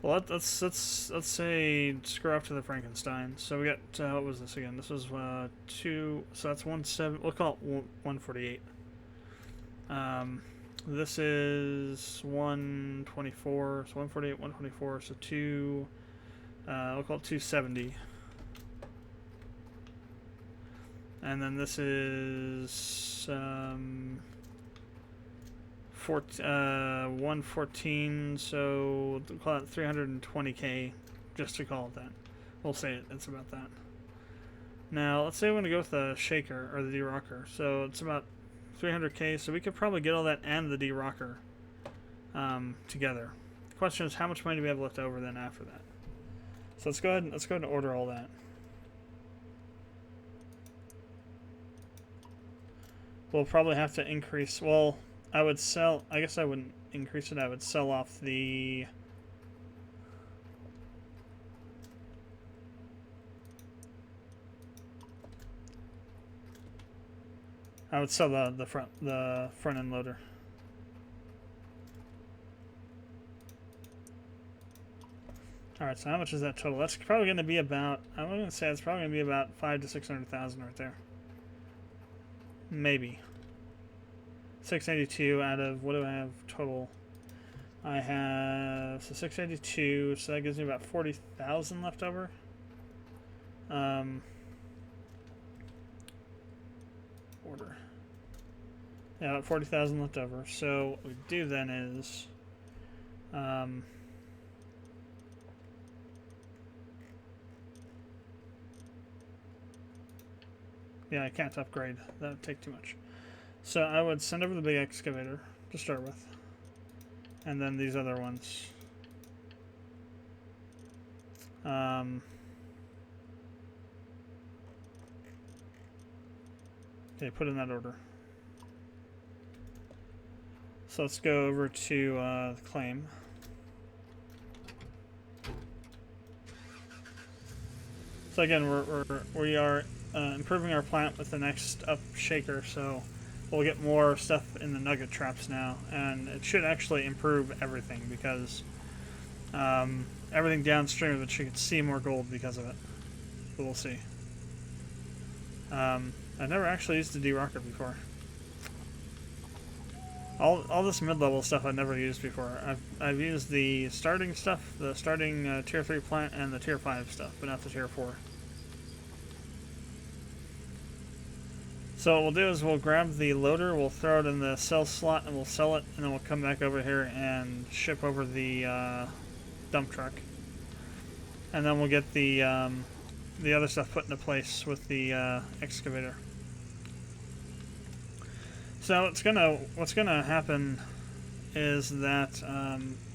well, let's say screw up to the Frankenstein. So we got what was this again? This was 2. So that's 17. We'll call it 148. This is 124. So 148, 124. So 2. We'll call it 270. And then this is 114, so we'll call it 320K just to call it that. We'll say it's about that. Now, let's say we want to go with the shaker, or the de-rocker. So it's about 300k, so we could probably get all that and the de-rocker together. The question is, how much money do we have left over then after that? So let's go ahead and order all that. We'll probably have to increase, well, I guess I wouldn't increase it, I would sell off the... I would sell the front end loader. Alright, so how much is that total? That's probably going to be about, I'm going to say it's probably going to be about 500,000 to 600,000 right there. Maybe. 682 out of, what do I have total? I have, so 682, so that gives me about 40,000 left over. Order. Yeah, about 40,000 left over. So what we do then is, yeah, I can't upgrade. That would take too much. So I would send over the big excavator to start with. And then these other ones. Okay, put in that order. So let's go over to the claim. So again, we are improving our plant with the next up shaker, so we'll get more stuff in the nugget traps now, and it should actually improve everything because everything downstream of it should see more gold because of it. But we'll see. I've never actually used the de-rocker before. All this mid-level stuff I've never used before. I've used the starting stuff, the starting tier 3 plant, and the tier 5 stuff, but not the tier 4. So what we'll do is we'll grab the loader, we'll throw it in the sell slot, and we'll sell it, and then we'll come back over here and ship over the dump truck. And then we'll get the other stuff put into place with the excavator. So what's gonna happen is that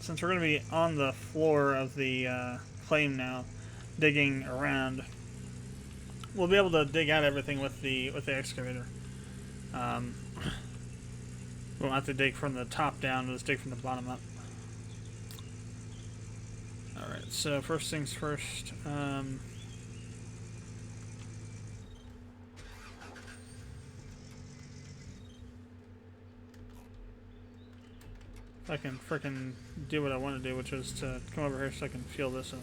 since we're gonna be on the floor of the claim now, digging around, we'll be able to dig out everything with the excavator. We won't have to dig from the top down, we'll just dig from the bottom up. Alright, so first things first. If I can frickin' do what I want to do, which is to come over here so I can feel this up.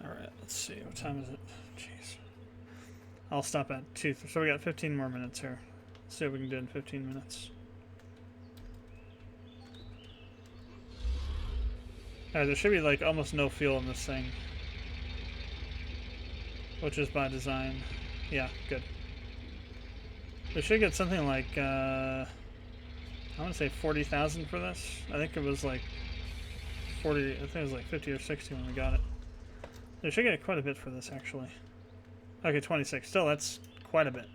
Alright, let's see. What time is it? Jeez. I'll stop at 2. So we got 15 more minutes here. Let's see what we can do in 15 minutes. Alright, there should be like almost no fuel in this thing, which is by design. Yeah, good. We should get something like, I want to say 40,000 for this. I think it was like 40, I think it was like 50 or 60 when we got it. We should get quite a bit for this, actually. Okay, 26. Still, that's quite a bit.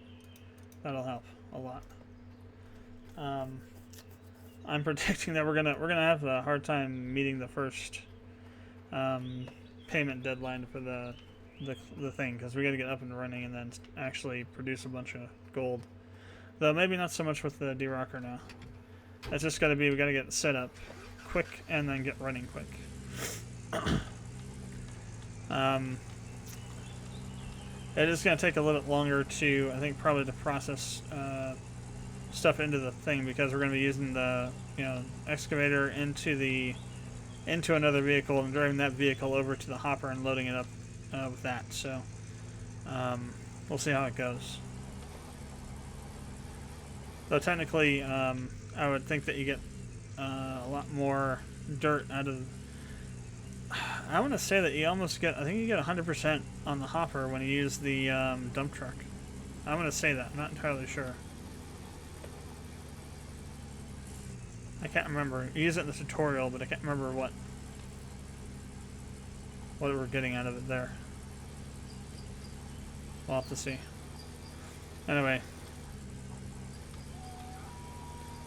That'll help a lot. I'm predicting that we're gonna have a hard time meeting the first payment deadline for the thing, because we got to get up and running and then actually produce a bunch of gold. Though maybe not so much with the de-rocker now. It's just got to be, we got to get set up quick and then get running quick. It is going to take a little bit longer to, I think, probably to process stuff into the thing, because we're going to be using the excavator into another vehicle and driving that vehicle over to the hopper and loading it up with that. So we'll see how it goes. Though technically, I would think that you get a lot more dirt out of. I want to say that you almost get, I think you get 100% on the hopper when you use the dump truck. I'm going to say that. I'm not entirely sure. I can't remember. You use it in the tutorial, but I can't remember what we're getting out of it there. We'll have to see. Anyway.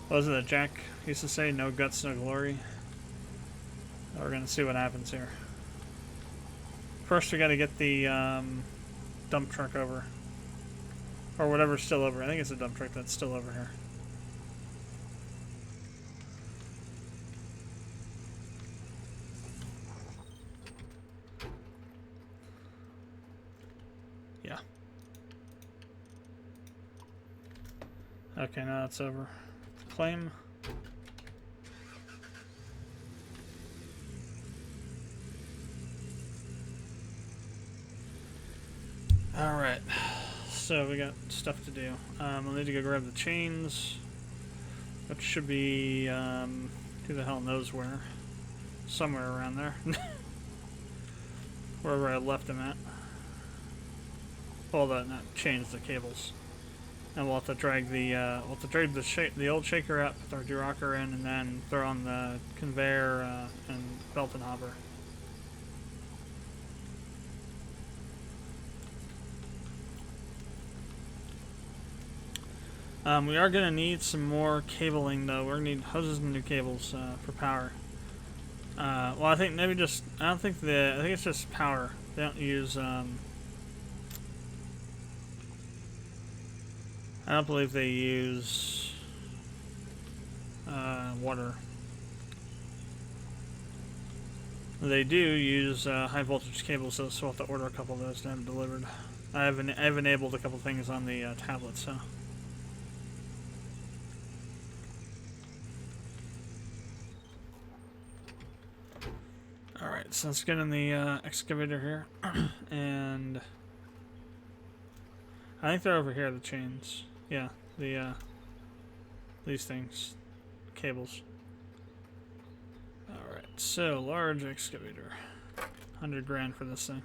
What was it that Jack used to say? No guts, no glory. We're going to see what happens here. First, we got to get the dump truck over. Or whatever's still over. I think it's a dump truck that's still over here. Yeah. Okay, now it's over. Claim. Alright. So we got stuff to do. I'll need to go grab the chains. Which should be, who the hell knows where. Somewhere around there. Wherever I left them at. Well, not chains, the cables. And we'll have to drag the the old shaker up, put our de-rocker in, and then throw on the conveyor and belt and hopper. We are gonna need some more cabling though. We're gonna need hoses and new cables for power. Well, I think maybe just I think it's just power. They don't use I don't believe they use water. They do use high voltage cables, so we'll have to order a couple of those to have delivered. I've enabled a couple things on the tablet, so. Alright, so let's get in the excavator here. And I think they're over here, the chains. Yeah, these things. Cables. Alright, so large excavator. 100 grand for this thing.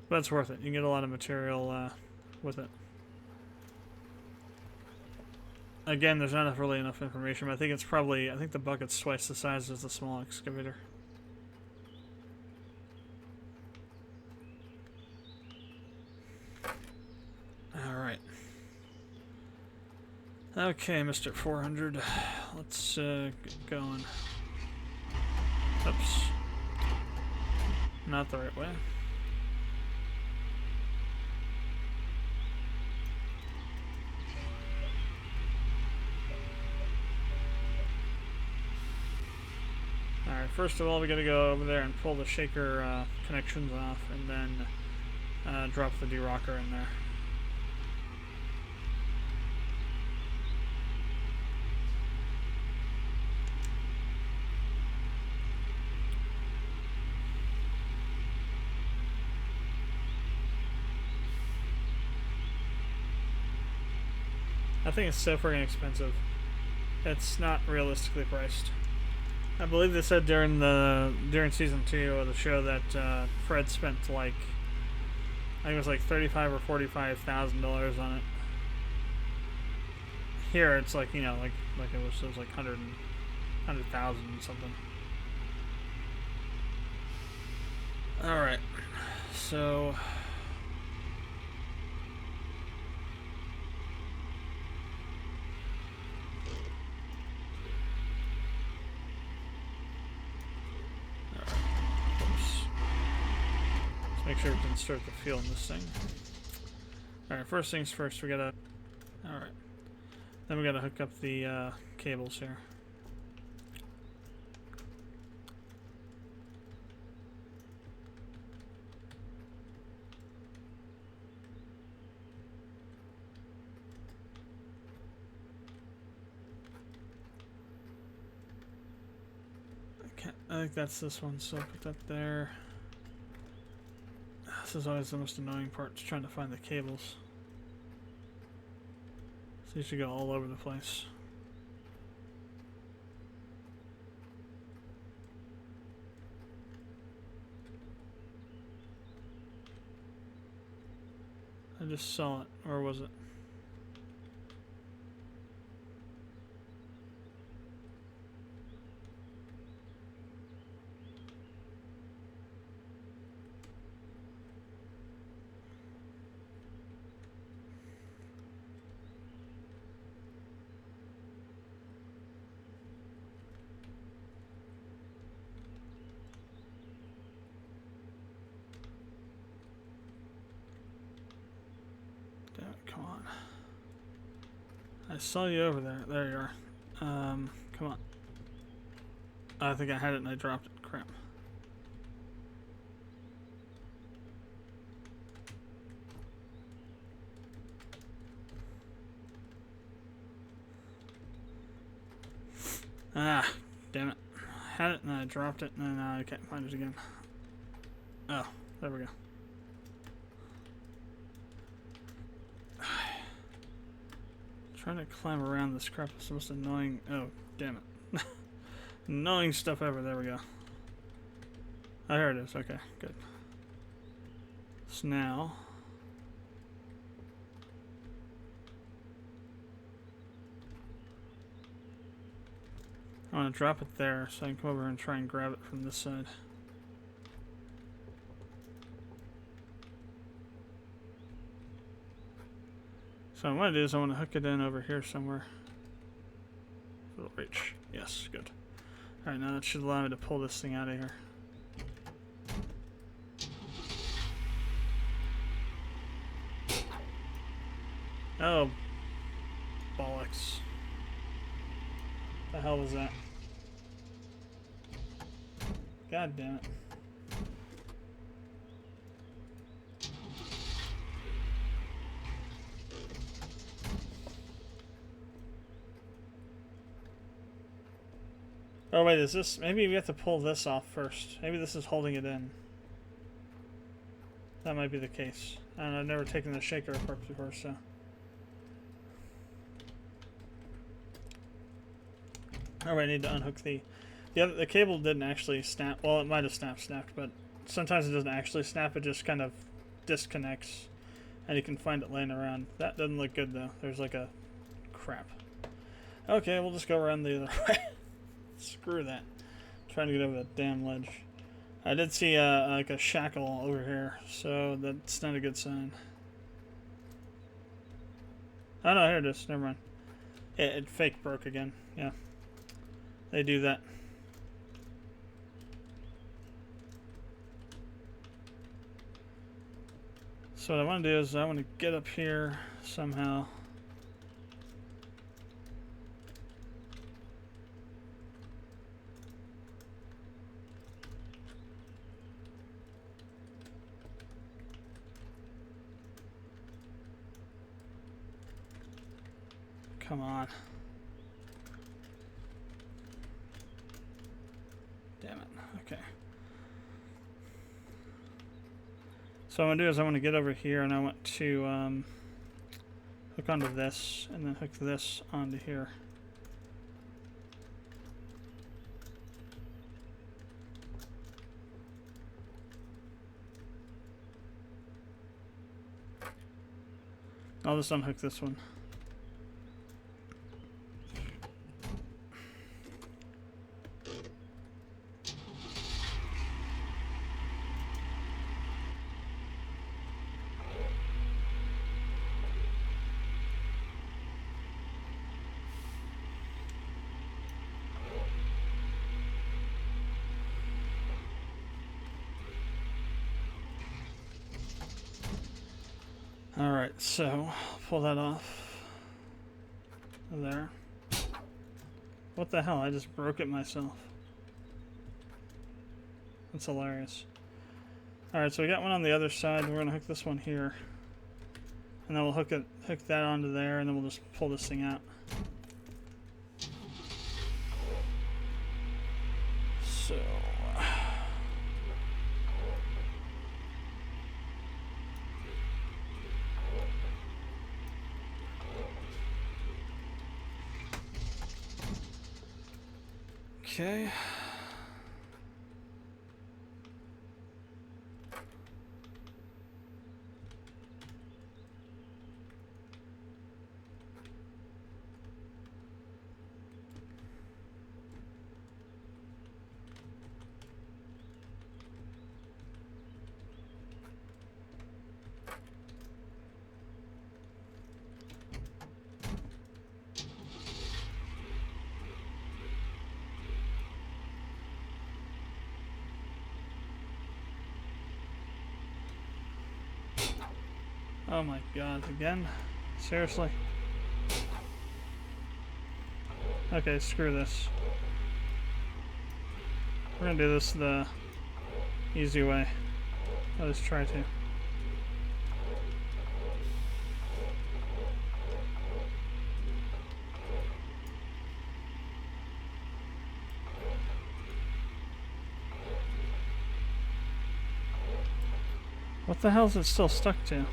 But it's worth it. You can get a lot of material with it. Again, there's not really enough information, but I think I think the bucket's twice the size as the small excavator. Alright. Okay, Mr. 400. Let's get going. Oops. Not the right way. Alright, first of all, we gotta go over there and pull the shaker connections off, and then drop the de-rocker in there. I think it's so freaking expensive. It's not realistically priced. I believe they said during season 2 of the show that Fred spent like, I think it was like $35,000 or $45,000 on it. Here it's like, you know, like it was like 100,000 something. All right, so. Make sure it didn't start the fuel in this thing. Alright, first things first, we gotta... Alright. Then we gotta hook up the cables here. I think that's this one, so I'll put that there. This is always the most annoying part, is trying to find the cables. So you should go all over the place. I just saw it, or was it? Come on. I saw you over there. There you are. Come on. I think I had it and I dropped it. Crap. Ah, damn it. I had it and I dropped it and now I can't find it again. Oh, there we go. Trying to climb around this crap is the most annoying. Oh, damn it. Annoying stuff ever. There we go. Oh, here it is. Okay, good. So now. I want to drop it there so I can come over and try and grab it from this side. So what I want to do is I want to hook it in over here somewhere. It'll reach. Yes, good. Alright, now that should allow me to pull this thing out of here. Oh, bollocks. The hell was that? God damn it. Oh wait, is this... Maybe we have to pull this off first. Maybe this is holding it in. That might be the case. I don't know, I've never taken the shaker apart before, so... Oh, I need to unhook the cable didn't actually snap. Well, it might have snapped, but sometimes it doesn't actually snap. It just kind of disconnects, and you can find it laying around. That doesn't look good though. There's like a crap. Okay, we'll just go around the other way. Screw that. Trying to get over that damn ledge. I did see like a shackle over here, so that's not a good sign. Oh no, here it is. Never mind. It fake broke again. Yeah. They do that. So what I want to do is I want to get up here somehow. Come on. Damn it. Okay. So what I'm going to do is I want to get over here and I want to hook onto this and then hook this onto here. I'll just unhook this one. Alright, so pull that off. There. What the hell? I just broke it myself. That's hilarious. Alright, so we got one on the other side. We're gonna hook this one here. And then we'll hook that onto there, and then we'll just pull this thing out. So okay. Oh my god, again? Seriously? Okay, screw this. We're gonna do this the easy way. Let us try to. What the hell is it still stuck to?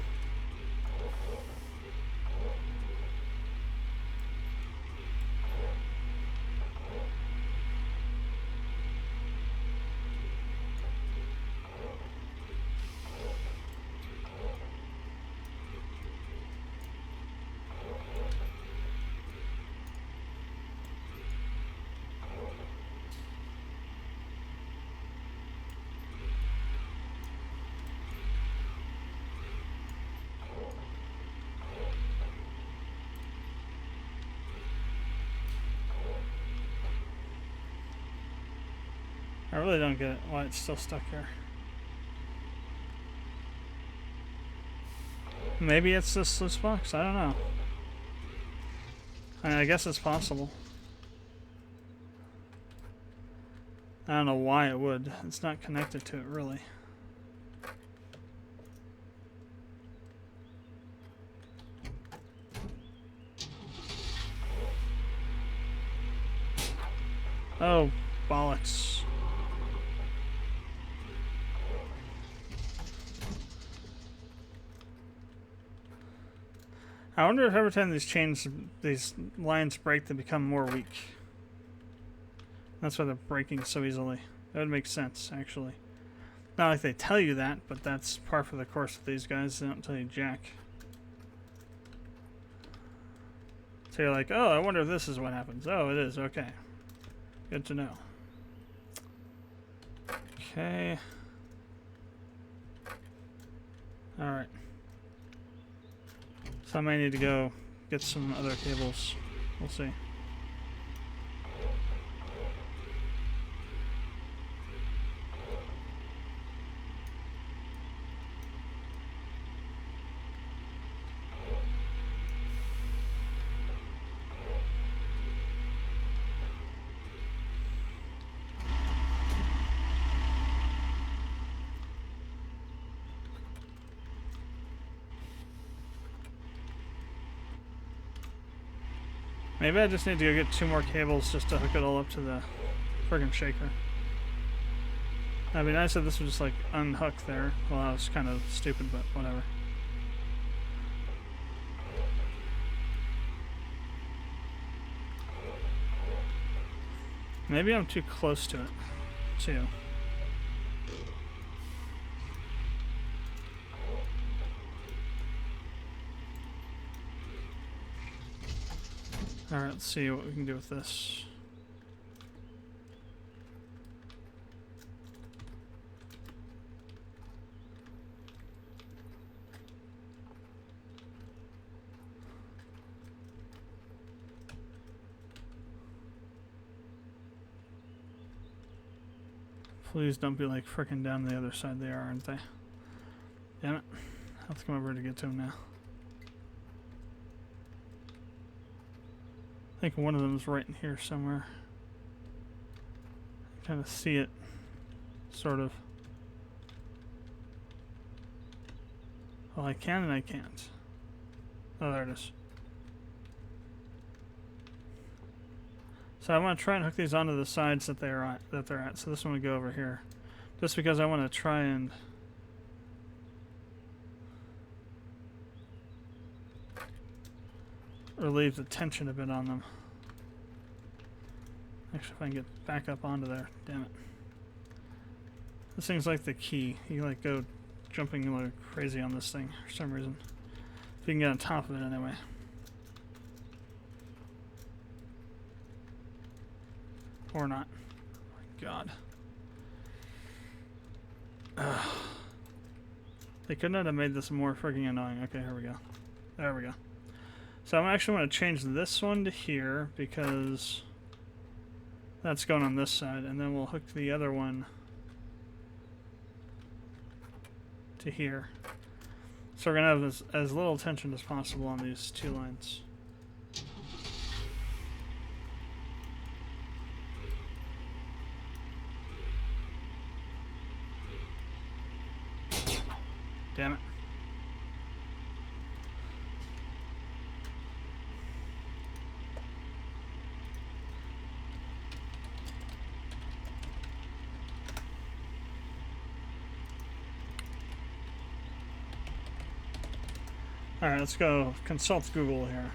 I really don't get why it's still stuck here. Maybe it's this loose box, I don't know. I mean, I guess it's possible. I don't know why it would. It's not connected to it, really. Oh, bollocks. I wonder if every time these lines break, they become more weak. That's why they're breaking so easily. That would make sense, actually. Not like they tell you that, but that's par for the course with these guys. They don't tell you jack. So you're like, oh, I wonder if this is what happens. Oh, it is. Okay. Good to know. Okay. Alright. So I might need to go get some other cables. We'll see. Maybe I just need to go get 2 more cables just to hook it all up to the friggin' shaker. That'd be nice if this was just like unhooked there. Well, that was kind of stupid, but whatever. Maybe I'm too close to it, too. Alright, let's see what we can do with this. Please don't be like frickin' down the other side. They are, aren't they? Damn it. I'll have to come over to get to them now. I think one of them is right in here somewhere. I kind of see it, sort of. Well, I can and I can't. Oh, there it is. So I want to try and hook these onto the sides that they're at. So this one would go over here, just because I want to try and relieve the tension a bit on them. Actually, if I can get back up onto there, damn it. This thing's like the key. You like go jumping like crazy on this thing for some reason. If you can get on top of it anyway. Or not. Oh my god. Ugh. They could not have made this more freaking annoying. Okay, here we go. There we go. So I'm actually going to change this one to here because that's going on this side, and then we'll hook the other one to here. So we're going to have as little tension as possible on these two lines. Damn it. Alright, let's go consult Google here.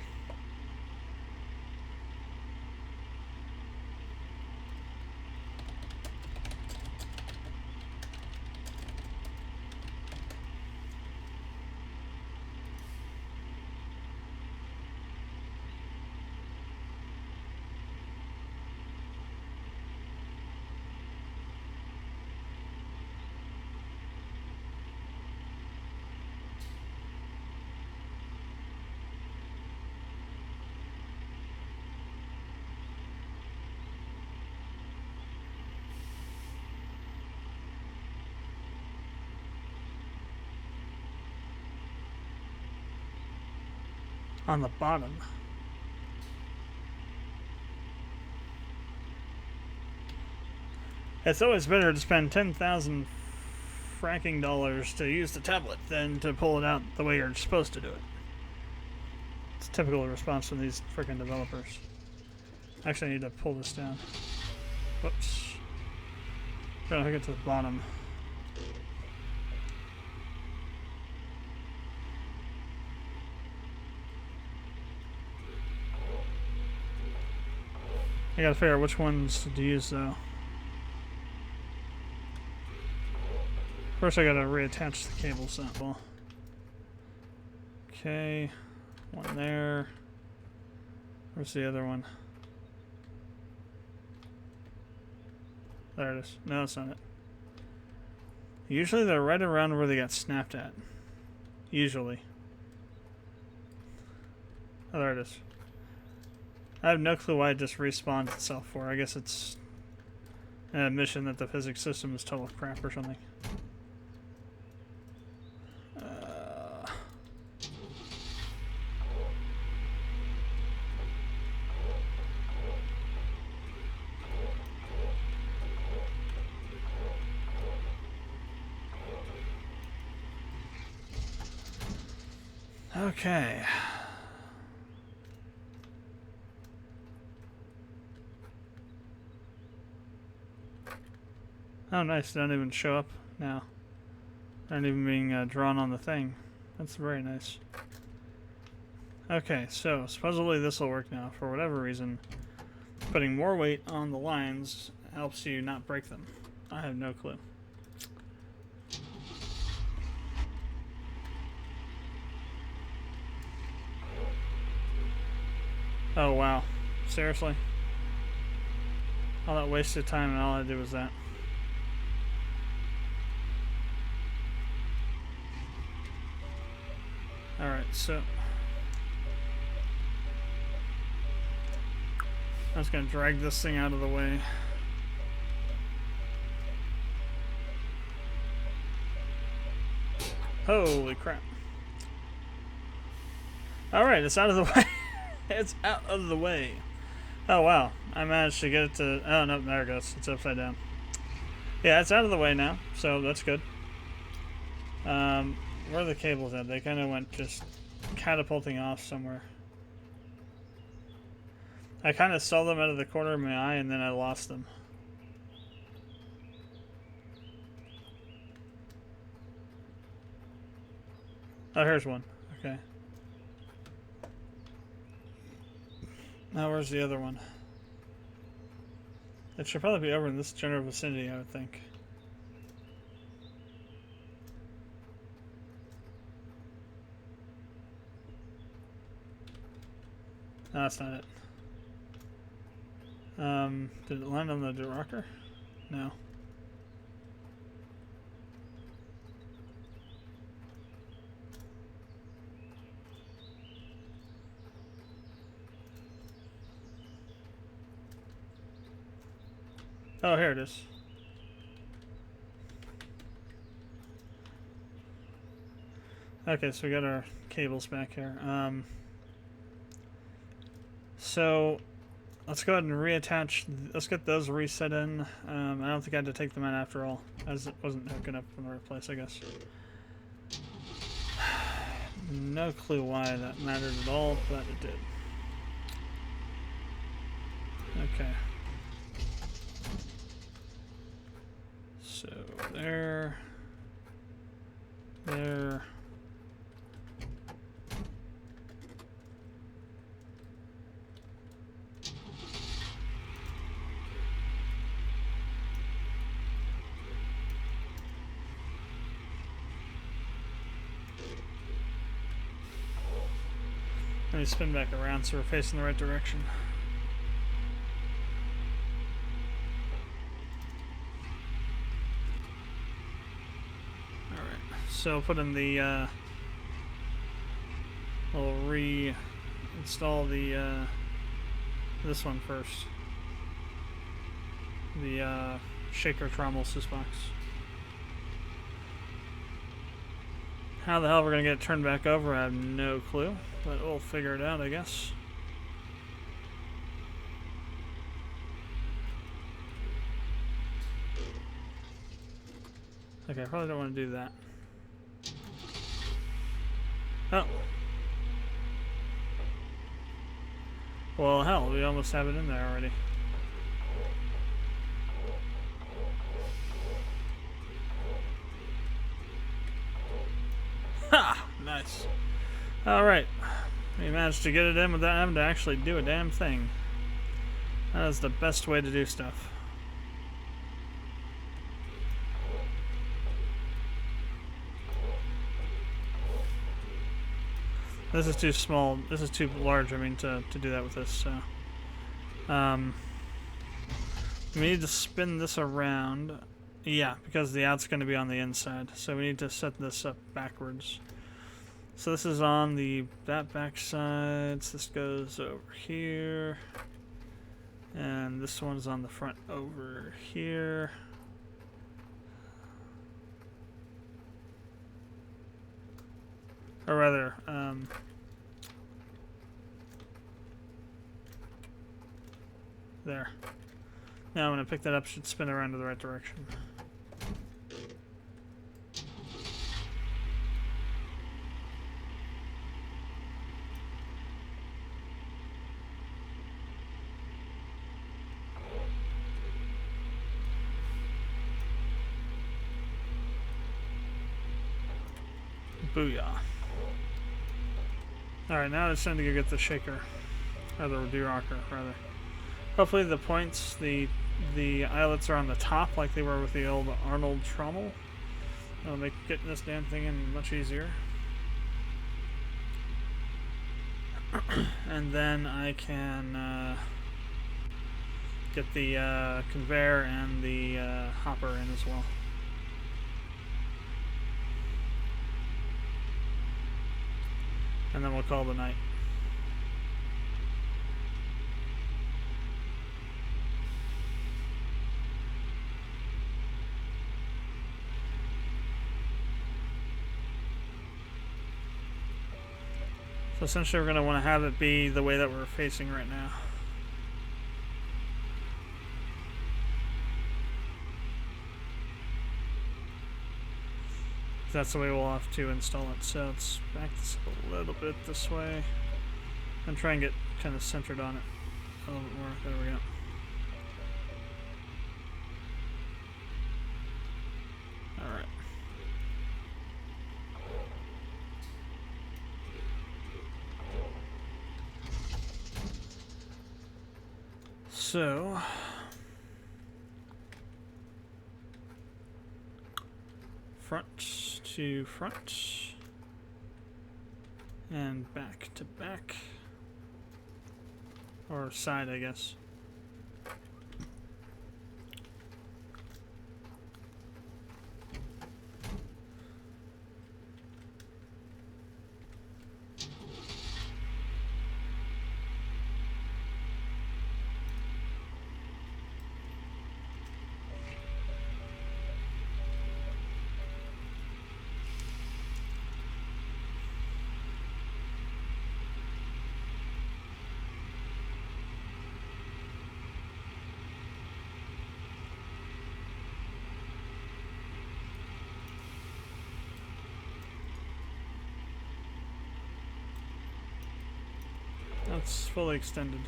On the bottom. It's always better to spend 10,000 fracking dollars to use the tablet than to pull it out the way you're supposed to do it. It's a typical response from these freaking developers. Actually, I need to pull this down. Whoops. Gotta hook it to the bottom. I gotta figure out which ones to use though. First I gotta reattach the cable sample. Okay, one there. Where's the other one? There it is. No, it's not it. Usually they're right around where they got snapped at. Usually. Oh, there it is. I have no clue why it just respawned itself for. I guess it's an admission that the physics system is total crap or something. Okay. Oh, nice. They don't even show up now. They aren't even being drawn on the thing. That's very nice. Okay, so supposedly this will work now. For whatever reason, putting more weight on the lines helps you not break them. I have no clue. Oh, wow. Seriously? All that wasted time and all I did was that. Alright, so I'm just going to drag this thing out of the way. Holy crap. Alright, it's out of the way. It's out of the way. Oh wow, I managed to get it to... Oh no, there it goes. It's upside down. Yeah, it's out of the way now, so that's good. Where are the cables at? They kind of went just catapulting off somewhere. I kind of saw them out of the corner of my eye and then I lost them. Oh, here's one. Okay. Now where's the other one? It should probably be over in this general vicinity, I would think. No, that's not it. Did it land on the rocker? No. Oh, here it is. Okay, so we got our cables back here. So let's go ahead and reattach. Let's get those reset in. I don't think I had to take them out after all, as it wasn't hooking up in the right place, I guess. No clue why that mattered at all, but it did. Okay. So there. There. Let me spin back around so we're facing the right direction. Alright, so put in the, we'll reinstall the, this one first. The, shaker trommelsis box. How the hell we're gonna get it turned back over, I have no clue, but we'll figure it out, I guess. Okay, I probably don't want to do that. Oh. Well, hell, we almost have it in there already. Ha! Nice. Alright. We managed to get it in without having to actually do a damn thing. That is the best way to do stuff. This is too small. This is too large, I mean, to do that with this, so. We need to spin this around. Yeah, because the out's going to be on the inside. So we need to set this up backwards. So this is on that back side. So this goes over here. And this one's on the front over here. Or rather, there. Now I'm going to pick that up, should spin around to the right direction. Booyah. Alright, now it's time to go get the shaker. Or the de-rocker, rather. Hopefully the points, the eyelets are on the top like they were with the old Arnold trommel. That'll make getting this damn thing in much easier. And then I can get the conveyor and the hopper in as well. And then we'll call it a night. So essentially we're going to want to have it be the way that we're facing right now. That's the way we'll have to install it. So let's back this up a little bit this way and try and get kind of centered on it a little bit more. There we go. Alright. So front to front and back to back, or side, I guess. That's fully extended.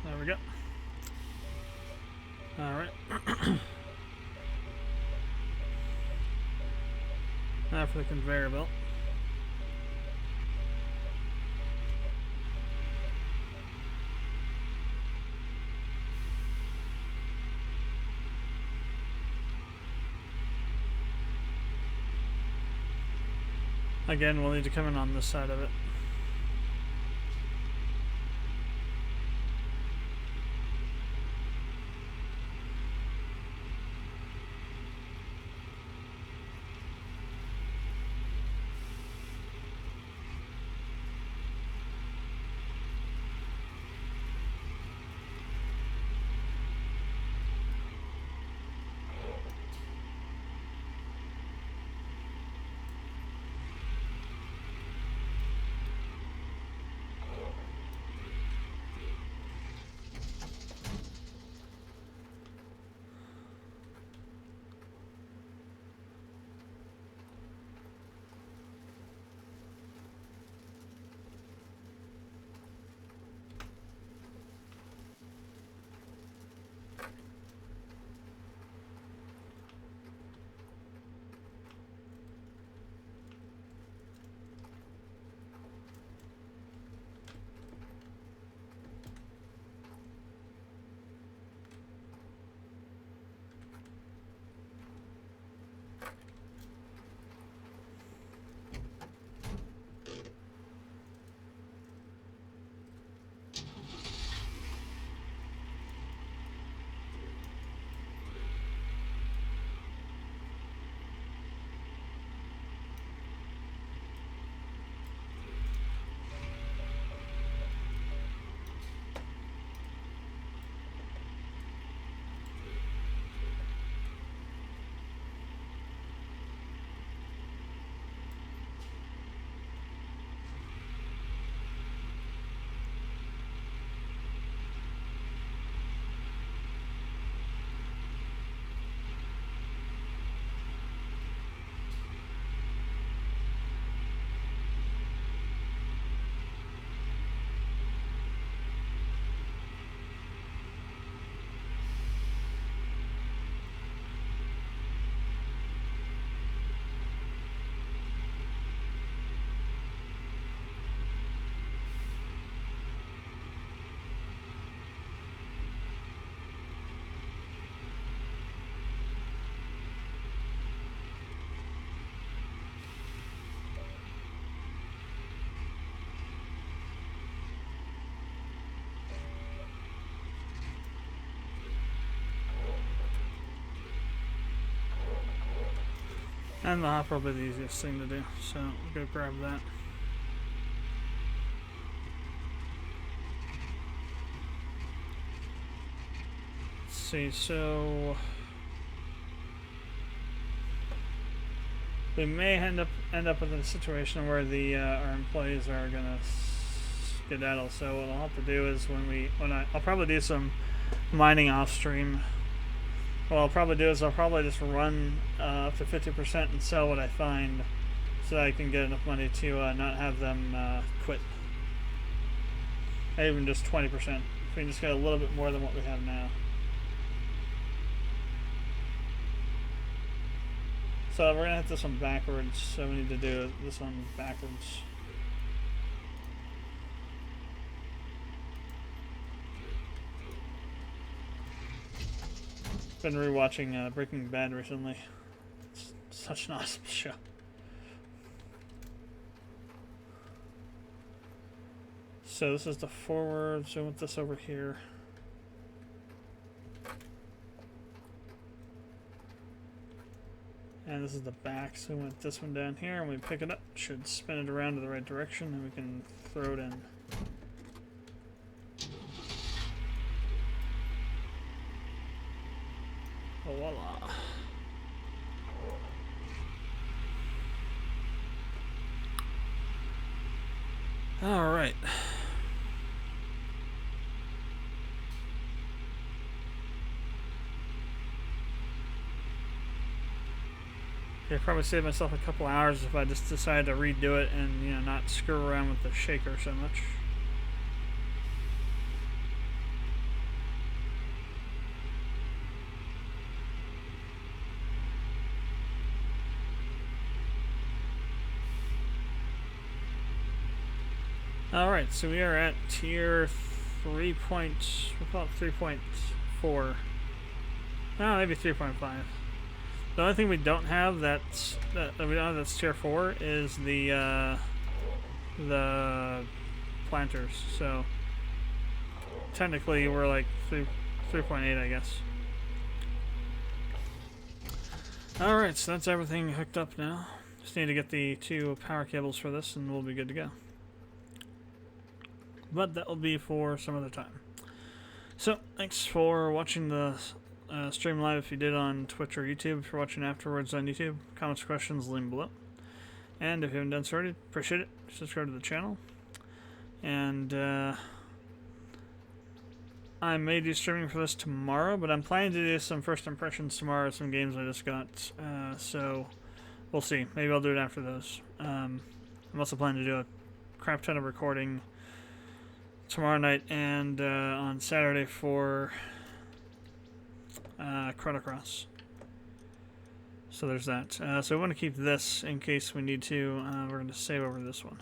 There we go. Alright. Now for the conveyor belt. Again, we'll need to come in on this side of it. And the hopper will be the easiest thing to do, so we'll go grab that. Let's see, so we may end up with a situation where the our employees are gonna skedaddle. So what I'll have to do is I'll probably do some mining off stream. What I'll probably do is I'll probably just run up to 50% and sell what I find, so that I can get enough money to not have them quit. Even just 20%. If we can just get a little bit more than what we have now. So we're gonna hit this one backwards, so we need to do this one backwards. Been rewatching Breaking Bad recently. It's such an awesome show. So this is the forward, so we want this over here. And this is the back, so we want this one down here, and we pick it up. Should spin it around to the right direction, and we can throw it in. Voila. All right. I'd probably save myself a couple hours if I just decide to redo it and, you know, not screw around with the shaker so much. Alright, so we are at tier 3. We'll call it 3.4. No, maybe 3.5. The only thing we don't have that's tier 4 is the planters. So technically we're like 3.8, I guess. Alright, so that's everything hooked up now. Just need to get the 2 power cables for this and we'll be good to go. But that will be for some other time. So, thanks for watching the stream live if you did on Twitch or YouTube. If you're watching afterwards on YouTube, comments, questions, link below. And if you haven't done so already, appreciate it. Subscribe to the channel. And I may do streaming for this tomorrow, but I'm planning to do some first impressions tomorrow of some games I just got. So, we'll see. Maybe I'll do it after those. I'm also planning to do a crap ton of recording tomorrow night and on Saturday for Chrono Cross. So there's that. So we want to keep this in case we need to. We're going to save over this one.